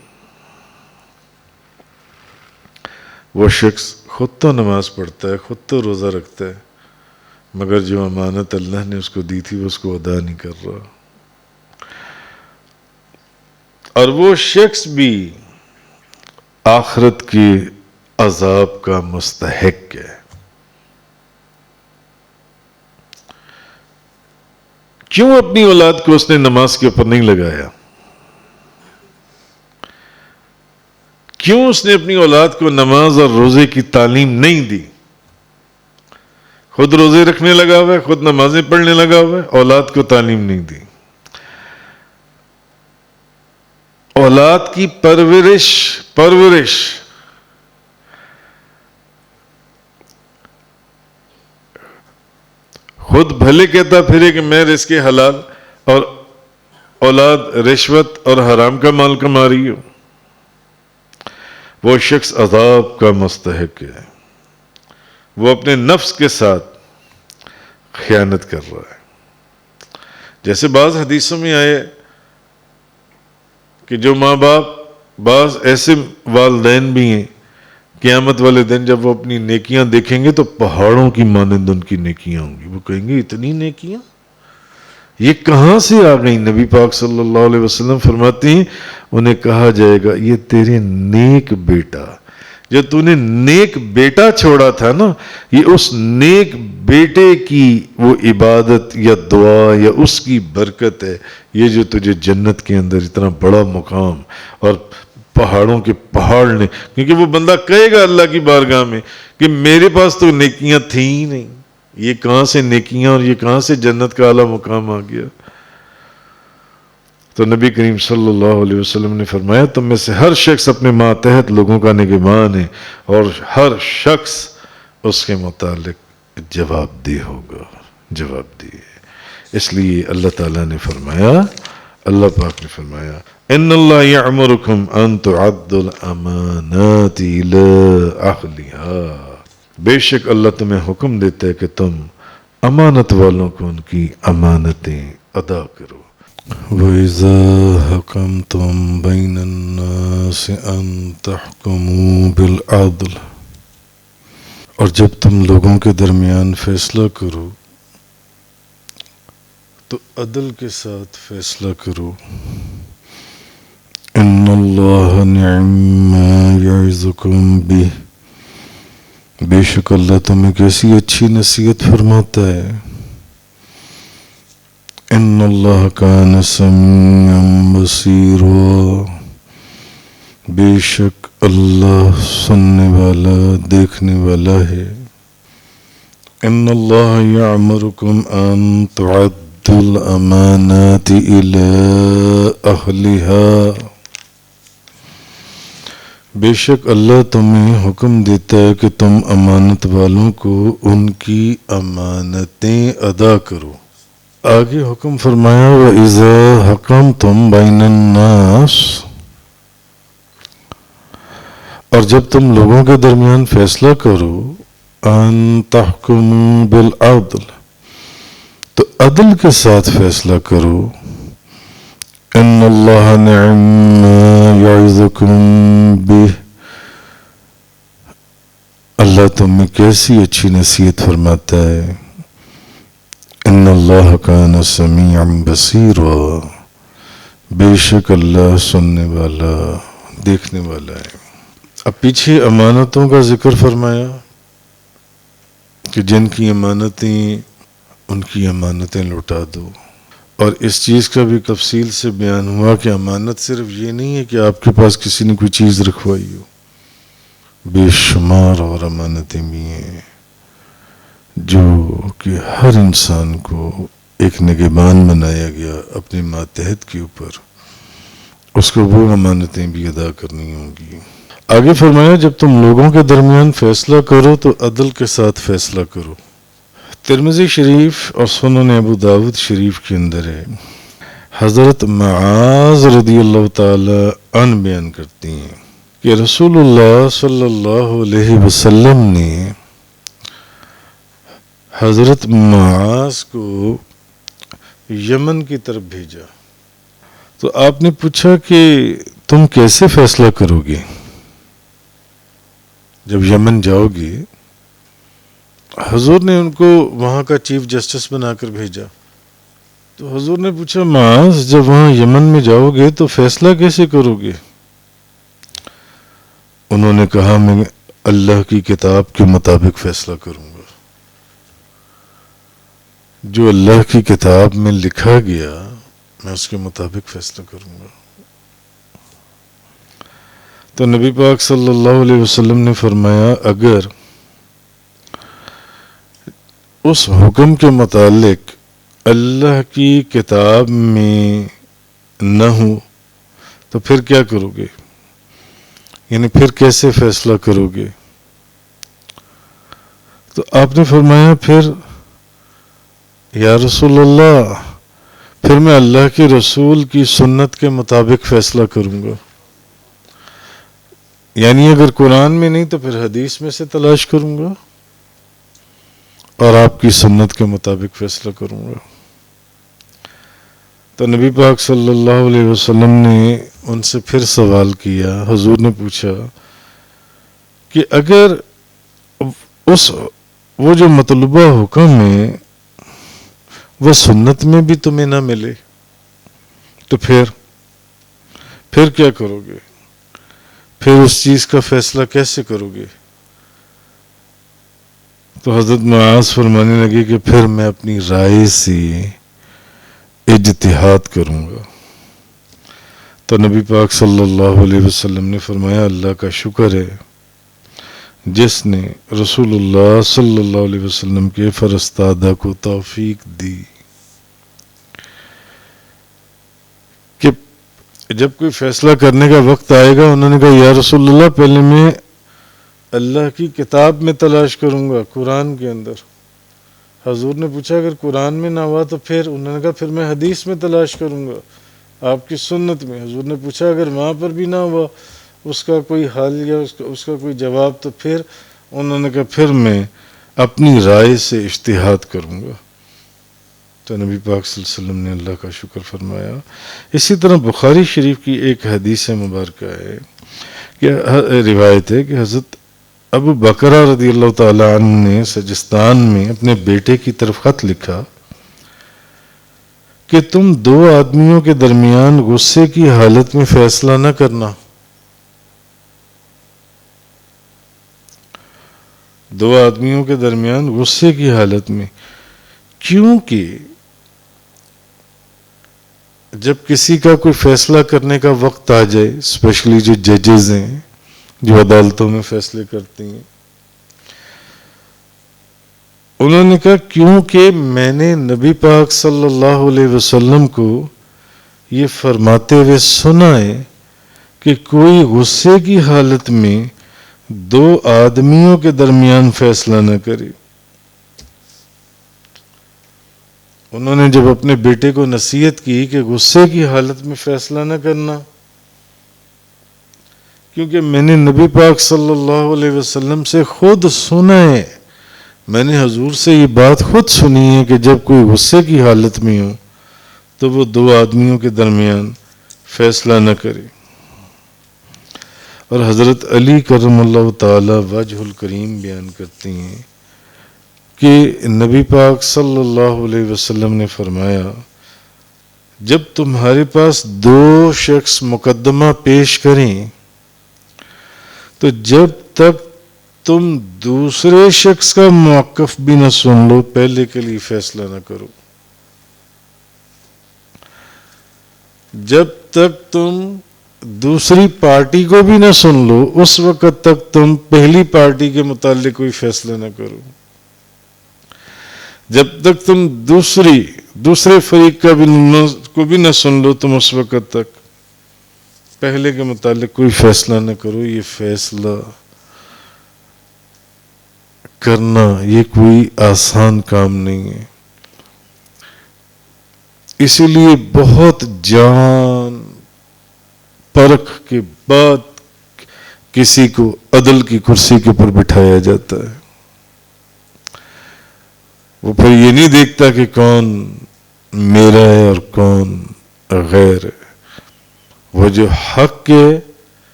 وہ شخص خود تو نماز پڑھتا ہے، خود تو روزہ رکھتا ہے، مگر جو امانت اللہ نے اس کو دی تھی وہ اس کو ادا نہیں کر رہا، اور وہ شخص بھی آخرت کے عذاب کا مستحق ہے۔ کیوں اپنی اولاد کو اس نے نماز کے اوپر نہیں لگایا؟ کیوں اس نے اپنی اولاد کو نماز اور روزے کی تعلیم نہیں دی؟ خود روزے رکھنے لگا ہوا ہے، خود نمازیں پڑھنے لگا ہوا ہے، اولاد کو تعلیم نہیں دی۔ اولاد کی پرورش خود بھلے کہتا پھرے کہ میں رزق حلال اور اولاد رشوت اور حرام کا مال کما رہی ہو، وہ شخص عذاب کا مستحق ہے، وہ اپنے نفس کے ساتھ خیانت کر رہا ہے۔ جیسے بعض حدیثوں میں آئے کہ جو ماں باپ، بعض ایسے والدین بھی ہیں قیامت والے دن جب وہ اپنی نیکیاں دیکھیں گے تو پہاڑوں کی مانند ان کی نیکیاں ہوں گی، وہ کہیں گے اتنی نیکیاں یہ کہاں سے آ گئیں؟ نبی پاک صلی اللہ علیہ وسلم فرماتے ہیں انہیں کہا جائے گا یہ تیرے نیک بیٹا، جو تو نے نیک بیٹا چھوڑا تھا نا، یہ اس نیک بیٹے کی وہ عبادت یا دعا یا اس کی برکت ہے، یہ جو تجھے جنت کے اندر اتنا بڑا مقام اور پہاڑوں کے پہاڑ نے، کیونکہ وہ بندہ کہے گا اللہ کی بارگاہ میں کہ میرے پاس تو نیکیاں تھیں ہی نہیں، یہ کہاں سے نیکیاں اور یہ کہاں سے جنت کا اعلیٰ مقام آ گیا؟ تو نبی کریم صلی اللہ علیہ وسلم نے فرمایا تم میں سے ہر شخص اپنے ماتحت لوگوں کا نگہبان ہے اور ہر شخص اس کے متعلق جواب دہ ہوگا، جواب دہ۔ اس لیے اللہ تعالیٰ نے فرمایا، اللہ پاک نے فرمایا ان اللہ یعمرکم ان تعدوا الامانات الی اہلہا، بے شک اللہ تمہیں حکم دیتا ہے کہ تم امانت والوں کو ان کی امانتیں ادا کرو۔ وَإِذَا حَكَمْتُمْ بَيْنَ النَّاسِ أَن تَحْكُمُوا بِالْعَدْلِ، اور جب تم لوگوں کے درمیان فیصلہ کرو تو عدل کے ساتھ فیصلہ کرو۔ ان اللہ نعم ما یعظکم بہ، بے شک اللہ تمہیں کیسی اچھی نصیحت فرماتا ہے. ان اللہ کان سمیعا بصیرا، بے شک اللہ سننے والا دیکھنے والا ہے. ان اللہ یأمرکم ان تعدوا الامانات الی اہلها، بے شک اللہ تمہیں حکم دیتا ہے کہ تم امانت والوں کو ان کی امانتیں ادا کرو. آگے حکم فرمایا وَإِذَا حَكَمْتُمْ بَيْنَ النَّاسِ، اور جب تم لوگوں کے درمیان فیصلہ کرو، ان تحکموا بالعدل، تو عدل کے ساتھ فیصلہ کرو. ان اللہ نعم ما یعظکم بہ، اللہ تمہیں کیسی اچھی نصیحت فرماتا ہے. ان اللہ کان سمیعا بصیرا، بے شک اللہ سننے والا دیکھنے والا ہے. اب پیچھے امانتوں کا ذکر فرمایا کہ جن کی امانتیں ان کی امانتیں لوٹا دو، اور اس چیز کا بھی تفصیل سے بیان ہوا کہ امانت صرف یہ نہیں ہے کہ آپ کے پاس کسی نے کوئی چیز رکھوائی ہو، بے شمار اور امانتیں بھی ہیں جو کہ ہر انسان کو ایک نگہبان بنایا گیا اپنے ماتحت کے اوپر، اس کو وہ امانتیں بھی ادا کرنی ہوں گی. آگے فرمایا جب تم لوگوں کے درمیان فیصلہ کرو تو عدل کے ساتھ فیصلہ کرو. ترمذی شریف اور سنن ابو داود شریف کے اندر ہے، حضرت معاذ رضی اللہ تعالی عنہ بیان کرتی ہیں کہ رسول اللہ صلی اللہ علیہ وسلم نے حضرت معاذ کو یمن کی طرف بھیجا. تو آپ نے پوچھا کہ تم کیسے فیصلہ کرو گے جب یمن جاؤ گے؟ حضور نے ان کو وہاں کا چیف جسٹس بنا کر بھیجا. تو حضور نے پوچھا معاذ جب وہاں یمن میں جاؤ گے تو فیصلہ کیسے کرو گے؟ انہوں نے کہا میں اللہ کی کتاب کے مطابق فیصلہ کروں گا، جو اللہ کی کتاب میں لکھا گیا میں اس کے مطابق فیصلہ کروں گا. تو نبی پاک صلی اللہ علیہ وسلم نے فرمایا اگر اس حکم کے متعلق اللہ کی کتاب میں نہ ہو تو پھر کیا کرو گے، یعنی پھر کیسے فیصلہ کرو گے؟ تو آپ نے فرمایا پھر یا رسول اللہ پھر میں اللہ کے رسول کی سنت کے مطابق فیصلہ کروں گا، یعنی اگر قرآن میں نہیں تو پھر حدیث میں سے تلاش کروں گا اور آپ کی سنت کے مطابق فیصلہ کروں گا. تو نبی پاک صلی اللہ علیہ وسلم نے ان سے پھر سوال کیا. حضور نے پوچھا کہ اگر وہ جو مطلوبہ حکم ہے وہ سنت میں بھی تمہیں نہ ملے تو پھر کیا کرو گے؟ پھر اس چیز کا فیصلہ کیسے کرو گے؟ تو حضرت معاذ فرمانے لگے کہ پھر میں اپنی رائے سے اجتہاد کروں گا. تو نبی پاک صلی اللہ علیہ وسلم نے فرمایا اللہ کا شکر ہے جس نے رسول اللہ صلی اللہ علیہ وسلم کے فرستادہ کو توفیق دی کہ جب کوئی فیصلہ کرنے کا وقت آئے گا انہوں نے کہا یا رسول اللہ پہلے میں اللہ کی کتاب میں تلاش کروں گا، قرآن کے اندر. حضور نے پوچھا اگر قرآن میں نہ ہوا تو پھر انہوں نے کہا پھر میں حدیث میں تلاش کروں گا، آپ کی سنت میں. حضور نے پوچھا اگر وہاں پر بھی نہ ہوا اس کا کوئی حل یا اس کا کوئی جواب تو پھر انہوں نے کہا پھر میں اپنی رائے سے اجتہاد کروں گا. تو نبی پاک صلی اللہ علیہ وسلم نے اللہ کا شکر فرمایا. اسی طرح بخاری شریف کی ایک حدیث مبارکہ ہے کہ روایت ہے کہ حضرت ابو بکر رضی اللہ تعالی عنہ نے سجستان میں اپنے بیٹے کی طرف خط لکھا کہ تم دو آدمیوں کے درمیان غصے کی حالت میں فیصلہ نہ کرنا. دو آدمیوں کے درمیان غصے کی حالت میں، کیونکہ جب کسی کا کوئی فیصلہ کرنے کا وقت آ جائے، اسپیشلی جو ججز ہیں جو عدالتوں میں فیصلے کرتی ہیں، انہوں نے کہا کیونکہ میں نے نبی پاک صلی اللہ علیہ وسلم کو یہ فرماتے ہوئے سنا ہے کہ کوئی غصے کی حالت میں دو آدمیوں کے درمیان فیصلہ نہ کرے. انہوں نے جب اپنے بیٹے کو نصیحت کی کہ غصے کی حالت میں فیصلہ نہ کرنا، کیونکہ میں نے نبی پاک صلی اللہ علیہ وسلم سے خود سنا ہے، میں نے حضور سے یہ بات خود سنی ہے کہ جب کوئی غصے کی حالت میں ہو تو وہ دو آدمیوں کے درمیان فیصلہ نہ کرے. اور حضرت علی کرم اللہ تعالی وجہ الکریم بیان کرتے ہیں کہ نبی پاک صلی اللہ علیہ وسلم نے فرمایا جب تمہارے پاس دو شخص مقدمہ پیش کریں تو جب تک تم دوسرے شخص کا موقف بھی نہ سن لو پہلے کے لیے فیصلہ نہ کرو. جب تک تم دوسری پارٹی کو بھی نہ سن لو اس وقت تک تم پہلی پارٹی کے متعلق کوئی فیصلہ نہ کرو. جب تک تم دوسرے فریق کو بھی نہ سن لو تم اس وقت تک پہلے کے متعلق کوئی فیصلہ نہ کرو. یہ فیصلہ کرنا یہ کوئی آسان کام نہیں ہے، اسی لیے بہت جان پرکھ کے بعد کسی کو عدل کی کرسی کے اوپر بٹھایا جاتا ہے. وہ پھر یہ نہیں دیکھتا کہ کون میرا ہے اور کون غیر ہے. وہ جو حق ہے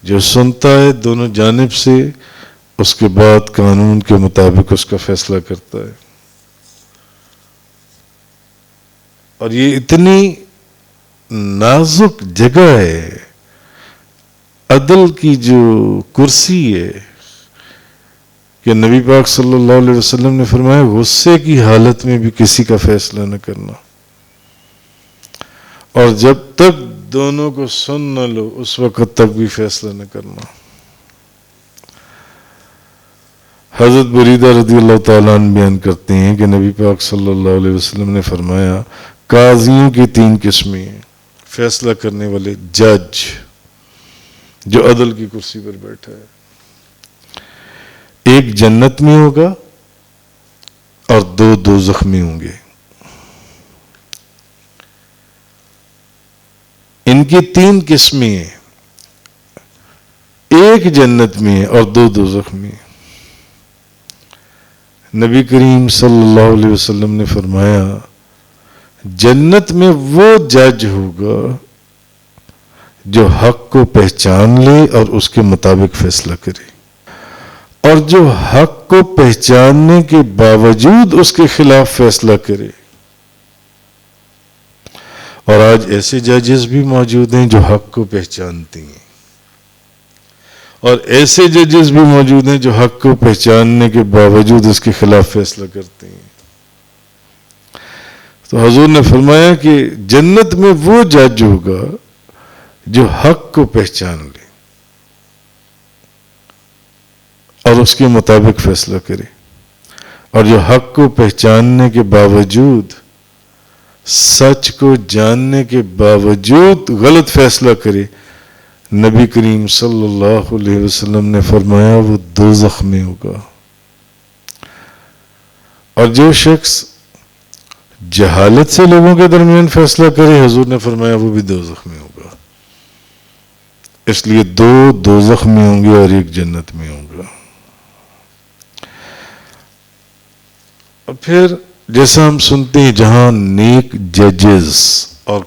جو سنتا ہے دونوں جانب سے، اس کے بعد قانون کے مطابق اس کا فیصلہ کرتا ہے. اور یہ اتنی نازک جگہ ہے، عدل کی جو کرسی ہے، کہ نبی پاک صلی اللہ علیہ وسلم نے فرمایا غصے کی حالت میں بھی کسی کا فیصلہ نہ کرنا، اور جب تک دونوں کو سن نہ لو اس وقت تک بھی فیصلہ نہ کرنا. حضرت بریدہ رضی اللہ تعالیٰ عنہ بیان کرتے ہیں کہ نبی پاک صلی اللہ علیہ وسلم نے فرمایا قاضیوں کی تین قسمیں ہیں، فیصلہ کرنے والے جج جو عدل کی کرسی پر بیٹھا ہے. ایک جنت میں ہوگا اور دو دوزخ میں ہوں گے. ان کی تین قسمیں ہیں، ایک جنت میں اور دو دوزخ میں. نبی کریم صلی اللہ علیہ وسلم نے فرمایا جنت میں وہ جج ہوگا جو حق کو پہچان لے اور اس کے مطابق فیصلہ کرے، اور جو حق کو پہچاننے کے باوجود اس کے خلاف فیصلہ کرے. اور آج ایسے ججز بھی موجود ہیں جو حق کو پہچانتے ہیں، اور ایسے ججز بھی موجود ہیں جو حق کو پہچاننے کے باوجود اس کے خلاف فیصلہ کرتے ہیں. تو حضور نے فرمایا کہ جنت میں وہ جج ہوگا جو حق کو پہچان لے اور اس کے مطابق فیصلہ کرے، اور جو حق کو پہچاننے کے باوجود، سچ کو جاننے کے باوجود غلط فیصلہ کرے. نبی کریم صلی اللہ علیہ وسلم نے فرمایا وہ دوزخ میں ہوگا. اور جو شخص جہالت سے لوگوں کے درمیان فیصلہ کرے، حضور نے فرمایا وہ بھی دوزخ میں ہوگا. اس لیے دو دوزخ میں ہوں گے اور ایک جنت میں ہوگا. اور پھر جیسا ہم سنتے ہیں جہاں نیک ججز اور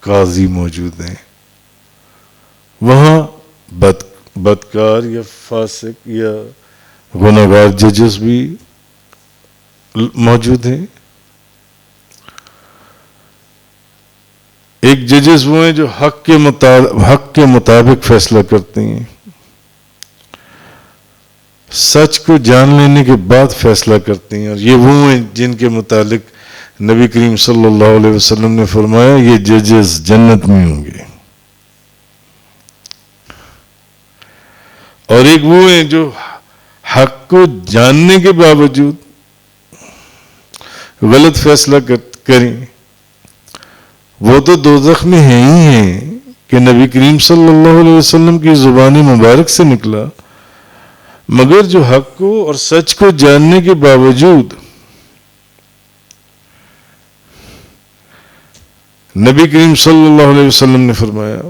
قاضی موجود ہیں وہاں بدکار یا فاسق یا گناہگار ججز بھی موجود ہیں. ایک ججز وہ ہیں جو حق کے مطابق فیصلہ کرتے ہیں، سچ کو جان لینے کے بعد فیصلہ کرتے ہیں، اور یہ وہ ہیں جن کے متعلق نبی کریم صلی اللہ علیہ وسلم نے فرمایا یہ ججز جنت میں ہوں گے۔ اور ایک وہ ہیں جو حق کو جاننے کے باوجود غلط فیصلہ کریں، وہ تو دوزخ میں ہیں ہی ہیں کہ نبی کریم صلی اللہ علیہ وسلم کی زبان مبارک سے نکلا، مگر جو حق کو اور سچ کو جاننے کے باوجود نبی کریم صلی اللہ علیہ وسلم نے فرمایا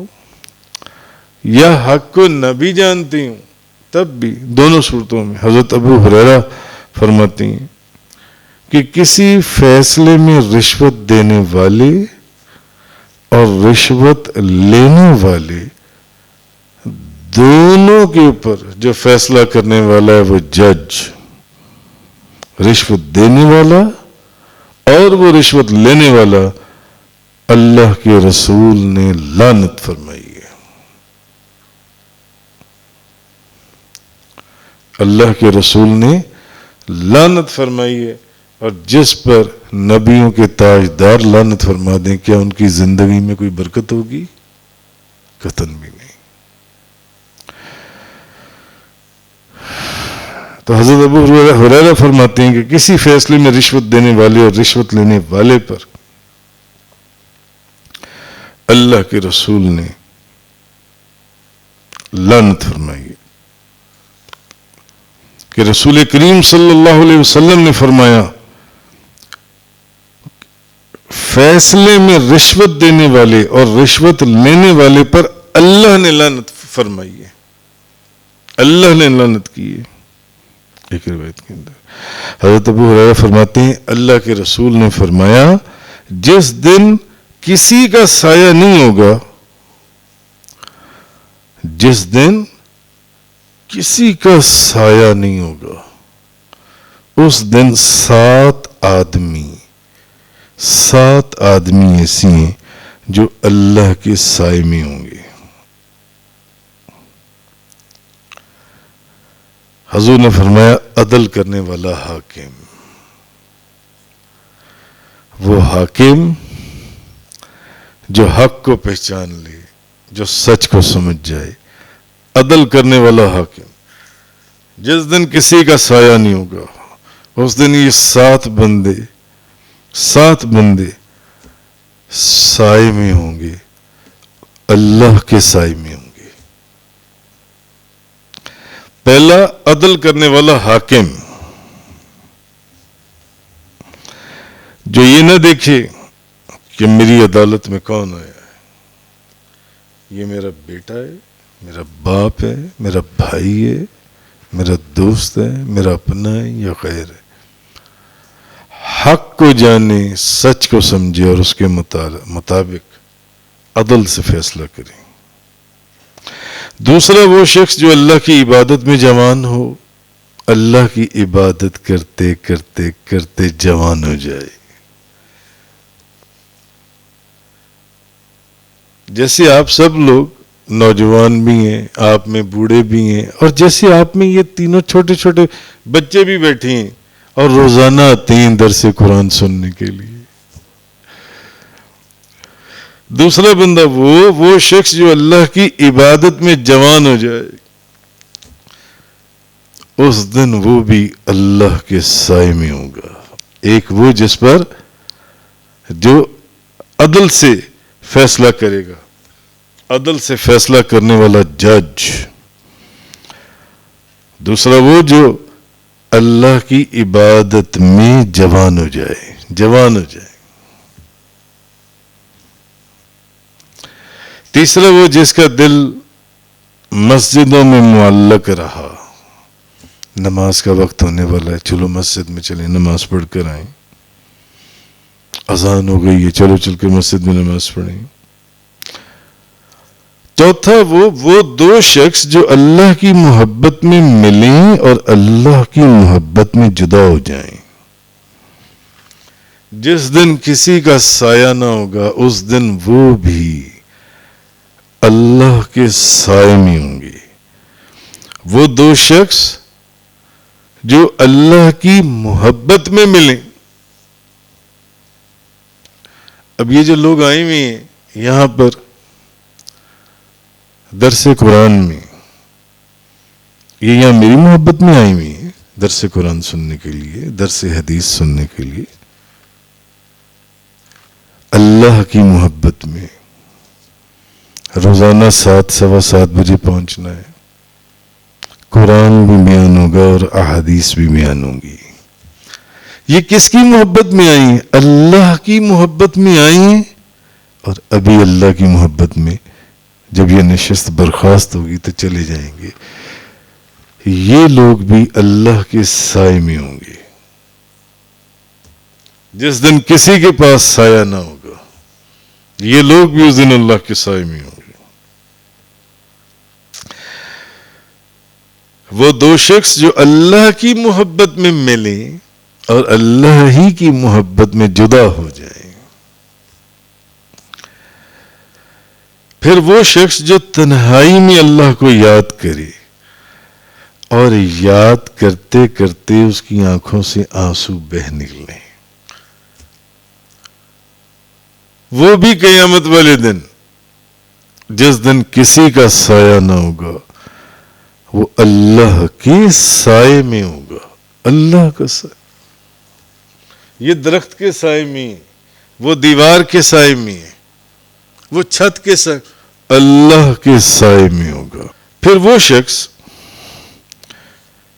یا حق کو نہ بھی جانتی ہوں تب بھی، دونوں صورتوں میں حضرت ابو ہریرہ فرماتی ہیں کہ کسی فیصلے میں رشوت دینے والے اور رشوت لینے والے دونوں کے اوپر جو فیصلہ کرنے والا ہے وہ جج، رشوت دینے والا اور وہ رشوت لینے والا، اللہ کے رسول نے لعنت فرمائی ہے۔ اللہ کے رسول نے لعنت فرمائی ہے، اور جس پر نبیوں کے تاجدار لعنت فرما دیں، کیا ان کی زندگی میں کوئی برکت ہوگی؟ قطعاً بھی نہیں۔ تو حضرت ابو ہریرہ فرماتے ہیں کہ کسی فیصلے میں رشوت دینے والے اور رشوت لینے والے پر اللہ کے رسول نے لعنت فرمائی ہے، کہ رسول کریم صلی اللہ علیہ وسلم نے فرمایا فیصلے میں رشوت دینے والے اور رشوت لینے والے پر اللہ نے لعنت فرمائی ہے، اللہ نے لعنت کی ہے۔ ایک روایت کے اندر حضرت ابو ہریرہ فرماتے ہیں اللہ کے رسول نے فرمایا جس دن کسی کا سایہ نہیں ہوگا، جس دن کسی کا سایہ نہیں ہوگا، اس دن 7 آدمی ایسی ہیں جو اللہ کے سائے میں ہوں گے۔ حضور نے فرمایا عدل کرنے والا حاکم، وہ حاکم جو حق کو پہچان لے، جو سچ کو سمجھ جائے، عدل کرنے والا حاکم، جس دن کسی کا سایہ نہیں ہوگا، اس دن یہ 7 بندے سائے میں ہوں گے، اللہ کے سائے میں ہوں گے۔ پہلا عدل کرنے والا حاکم، جو یہ نہ دیکھے کہ میری عدالت میں کون آیا ہے، یہ میرا بیٹا ہے، میرا باپ ہے، میرا بھائی ہے، میرا دوست ہے، میرا اپنا ہے یا غیر ہے۔ حق کو جانے، سچ کو سمجھے اور اس کے مطابق عدل سے فیصلہ کریں۔ دوسرا وہ شخص جو اللہ کی عبادت میں جوان ہو، اللہ کی عبادت کرتے کرتے کرتے جوان ہو جائے۔ جیسے آپ سب لوگ نوجوان بھی ہیں، آپ میں بوڑھے بھی ہیں، اور جیسے آپ میں یہ تینوں چھوٹے چھوٹے بچے بھی بیٹھے ہیں اور روزانہ آتے ہیں درس قرآن سننے کے لیے۔ دوسرا بندہ وہ شخص جو اللہ کی عبادت میں جوان ہو جائے، اس دن وہ بھی اللہ کے سائے میں ہوگا۔ ایک وہ جس پر جو عدل سے فیصلہ کرے گا، عدل سے فیصلہ کرنے والا جج۔ دوسرا وہ جو اللہ کی عبادت میں جوان ہو جائے۔ تیسرا وہ جس کا دل مسجدوں میں معلق رہا، نماز کا وقت ہونے والا ہے، چلو مسجد میں چلیں نماز پڑھ کر آئیں، اذان ہو گئی ہے چلو چل کے مسجد میں نماز پڑھیں۔ چوتھا وہ 2 شخص جو اللہ کی محبت میں ملیں اور اللہ کی محبت میں جدا ہو جائیں، جس دن کسی کا سایہ نہ ہوگا اس دن وہ بھی اللہ کے سائے میں ہوں گے. وہ دو شخص جو اللہ کی محبت میں ملیں. اب یہ جو لوگ آئے ہوئے ہیں یہاں پر درس قرآن میں، یہ یہاں میری محبت میں آئی ہوئی ہیں درس قرآن سننے کے لیے، درس حدیث سننے کے لیے. اللہ کی محبت میں روزانہ 7 سوا 7 بجے پہنچنا ہے. قرآن بھی بیان ہوگا اور احادیث بھی بیان ہوگی. یہ کس کی محبت میں آئی ہیں؟ اللہ کی محبت میں آئی ہیں. اور ابھی اللہ کی محبت میں جب یہ نشست برخاست ہوگی تو چلے جائیں گے. یہ لوگ بھی اللہ کے سائے میں ہوں گے. جس دن کسی کے پاس سایہ نہ ہوگا یہ لوگ بھی اس دن اللہ کے سائے میں ہوں گے. وہ دو شخص جو اللہ کی محبت میں ملیں اور اللہ ہی کی محبت میں جدا ہو جائیں. پھر وہ شخص جو تنہائی میں اللہ کو یاد کرے اور یاد کرتے کرتے اس کی آنکھوں سے آنسو بہہ نکلیں. وہ بھی قیامت والے دن جس دن کسی کا سایہ نہ ہوگا وہ اللہ کے سائے میں ہوگا. اللہ کا سایہ، یہ درخت کے سائے میں، وہ دیوار کے سائے میں، وہ چھت کے سائے، اللہ کے سائے میں ہوگا. پھر وہ شخص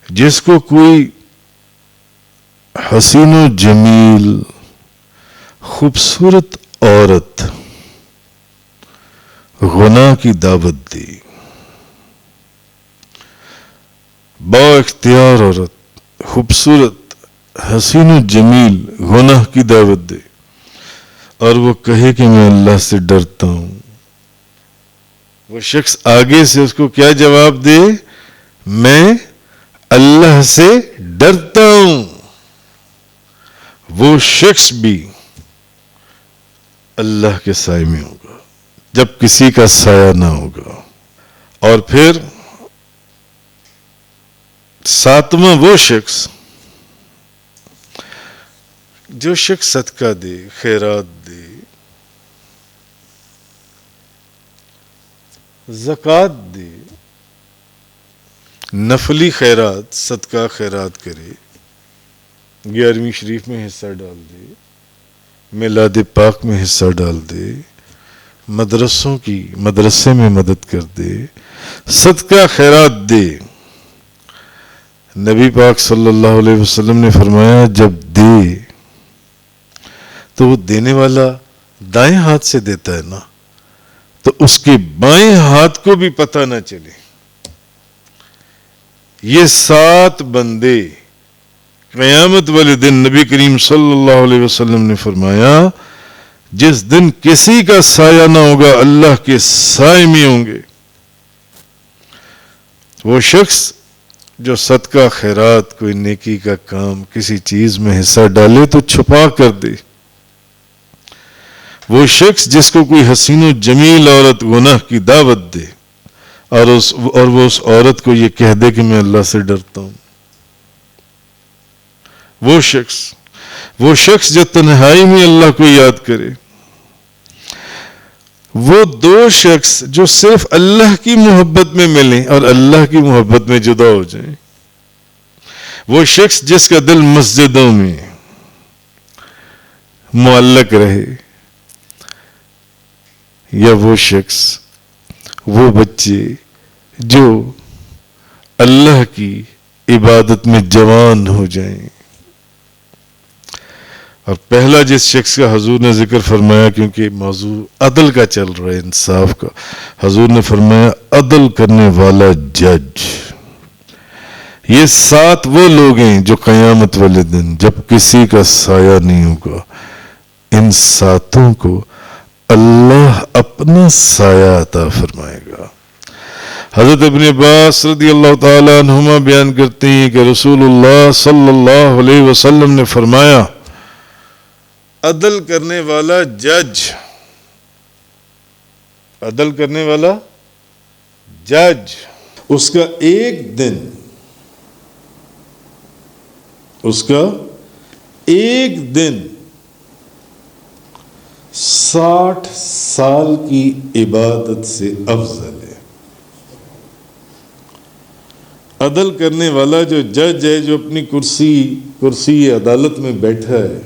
جس کو کوئی حسین و جمیل خوبصورت عورت گناہ کی دعوت دی، با اختیار عورت خوبصورت حسین و جمیل گناہ کی دعوت دے اور وہ کہے کہ میں اللہ سے ڈرتا ہوں. وہ شخص آگے سے اس کو کیا جواب دے؟ میں اللہ سے ڈرتا ہوں. وہ شخص بھی اللہ کے سائے میں ہوگا جب کسی کا سایہ نہ ہوگا. اور پھر 7واں وہ شخص جو شخص صدقہ دے، خیرات دے، زکوٰۃ دے، نفلی خیرات صدقہ خیرات کرے، 11ویں شریف میں حصہ ڈال دے، میلاد پاک میں حصہ ڈال دے، مدرسے میں مدد کر دے، صدقہ خیرات دے. نبی پاک صلی اللہ علیہ وسلم نے فرمایا جب دے تو وہ دینے والا دائیں ہاتھ سے دیتا ہے نا، تو اس کے بائیں ہاتھ کو بھی پتہ نہ چلے. یہ 7 بندے قیامت والے دن نبی کریم صلی اللہ علیہ وسلم نے فرمایا جس دن کسی کا سایہ نہ ہوگا اللہ کے سائے میں ہوں گے. وہ شخص جو صدقہ خیرات کوئی نیکی کا کام کسی چیز میں حصہ ڈالے تو چھپا کر دے. وہ شخص جس کو کوئی حسین و جمیل عورت گناہ کی دعوت دے اور وہ اس عورت کو یہ کہہ دے کہ میں اللہ سے ڈرتا ہوں. وہ شخص جو تنہائی میں اللہ کو یاد کرے. وہ دو شخص جو صرف اللہ کی محبت میں ملیں اور اللہ کی محبت میں جدا ہو جائیں. وہ شخص جس کا دل مسجدوں میں معلق رہے، یا وہ شخص، وہ بچے جو اللہ کی عبادت میں جوان ہو جائیں. اور پہلا جس شخص کا حضور نے ذکر فرمایا، کیونکہ موضوع عدل کا چل رہا ہے، انصاف کا، حضور نے فرمایا عدل کرنے والا جج. یہ 7 وہ لوگ ہیں جو قیامت والے دن جب کسی کا سایہ نہیں ہوگا، ان 7 کو اللہ اپنا سایہ عطا فرمائے گا. حضرت ابن عباس رضی اللہ تعالی عنہما بیان کرتے ہیں کہ رسول اللہ صلی اللہ علیہ وسلم نے فرمایا عدل کرنے والا جج، عدل کرنے والا جج، اس کا ایک دن، اس کا ایک دن 60 سال کی عبادت سے افضل ہے۔ عدل کرنے والا جو جج ہے، جو اپنی کرسی عدالت میں بیٹھا ہے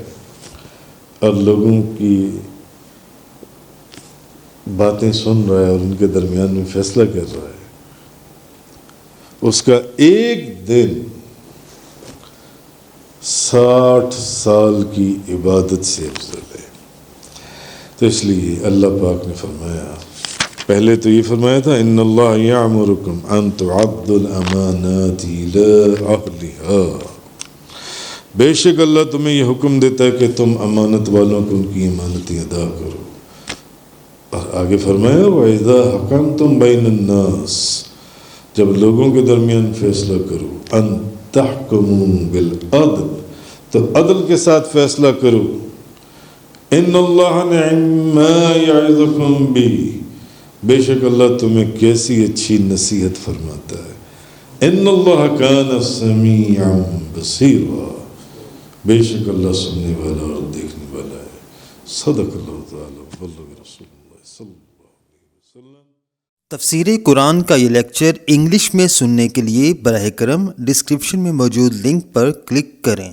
اور لوگوں کی باتیں سن رہا ہے اور ان کے درمیان میں فیصلہ کر رہا ہے، اس کا ایک دن 60 سال کی عبادت سے افضل ہے۔ تو اس لیے اللہ پاک نے فرمایا، پہلے تو یہ فرمایا تھا ان اللہ یامرکم ان تعدوا الامانات الی اہلها، بے شک اللہ تمہیں یہ حکم دیتا ہے کہ تم امانت والوں کو ان کی امانتیں ادا کرو، اور آگے فرمایا وَإِذَا حَكَمْتُمْ بَيْنَ النَّاسِ، جب لوگوں کے درمیان فیصلہ کرو، ان تحکموا بالعدل، تو عدل کے ساتھ فیصلہ کرو، ان اللہ نعم ما یعظکم بہ، بے شک اللہ تمہیں کیسی اچھی نصیحت فرماتا ہے، ان اللہ کان سمیعا بصیرا، بے شک اللہ سننے والا اور دیکھنے والا ہے۔ صدق اللہ تعالی بلغ رسول اللہ صلی اللہ علیہ وسلم۔ تفسیر قرآن کا یہ لیکچر انگلش میں سننے کے لیے براہ کرم ڈسکرپشن میں موجود لنک پر کلک کریں۔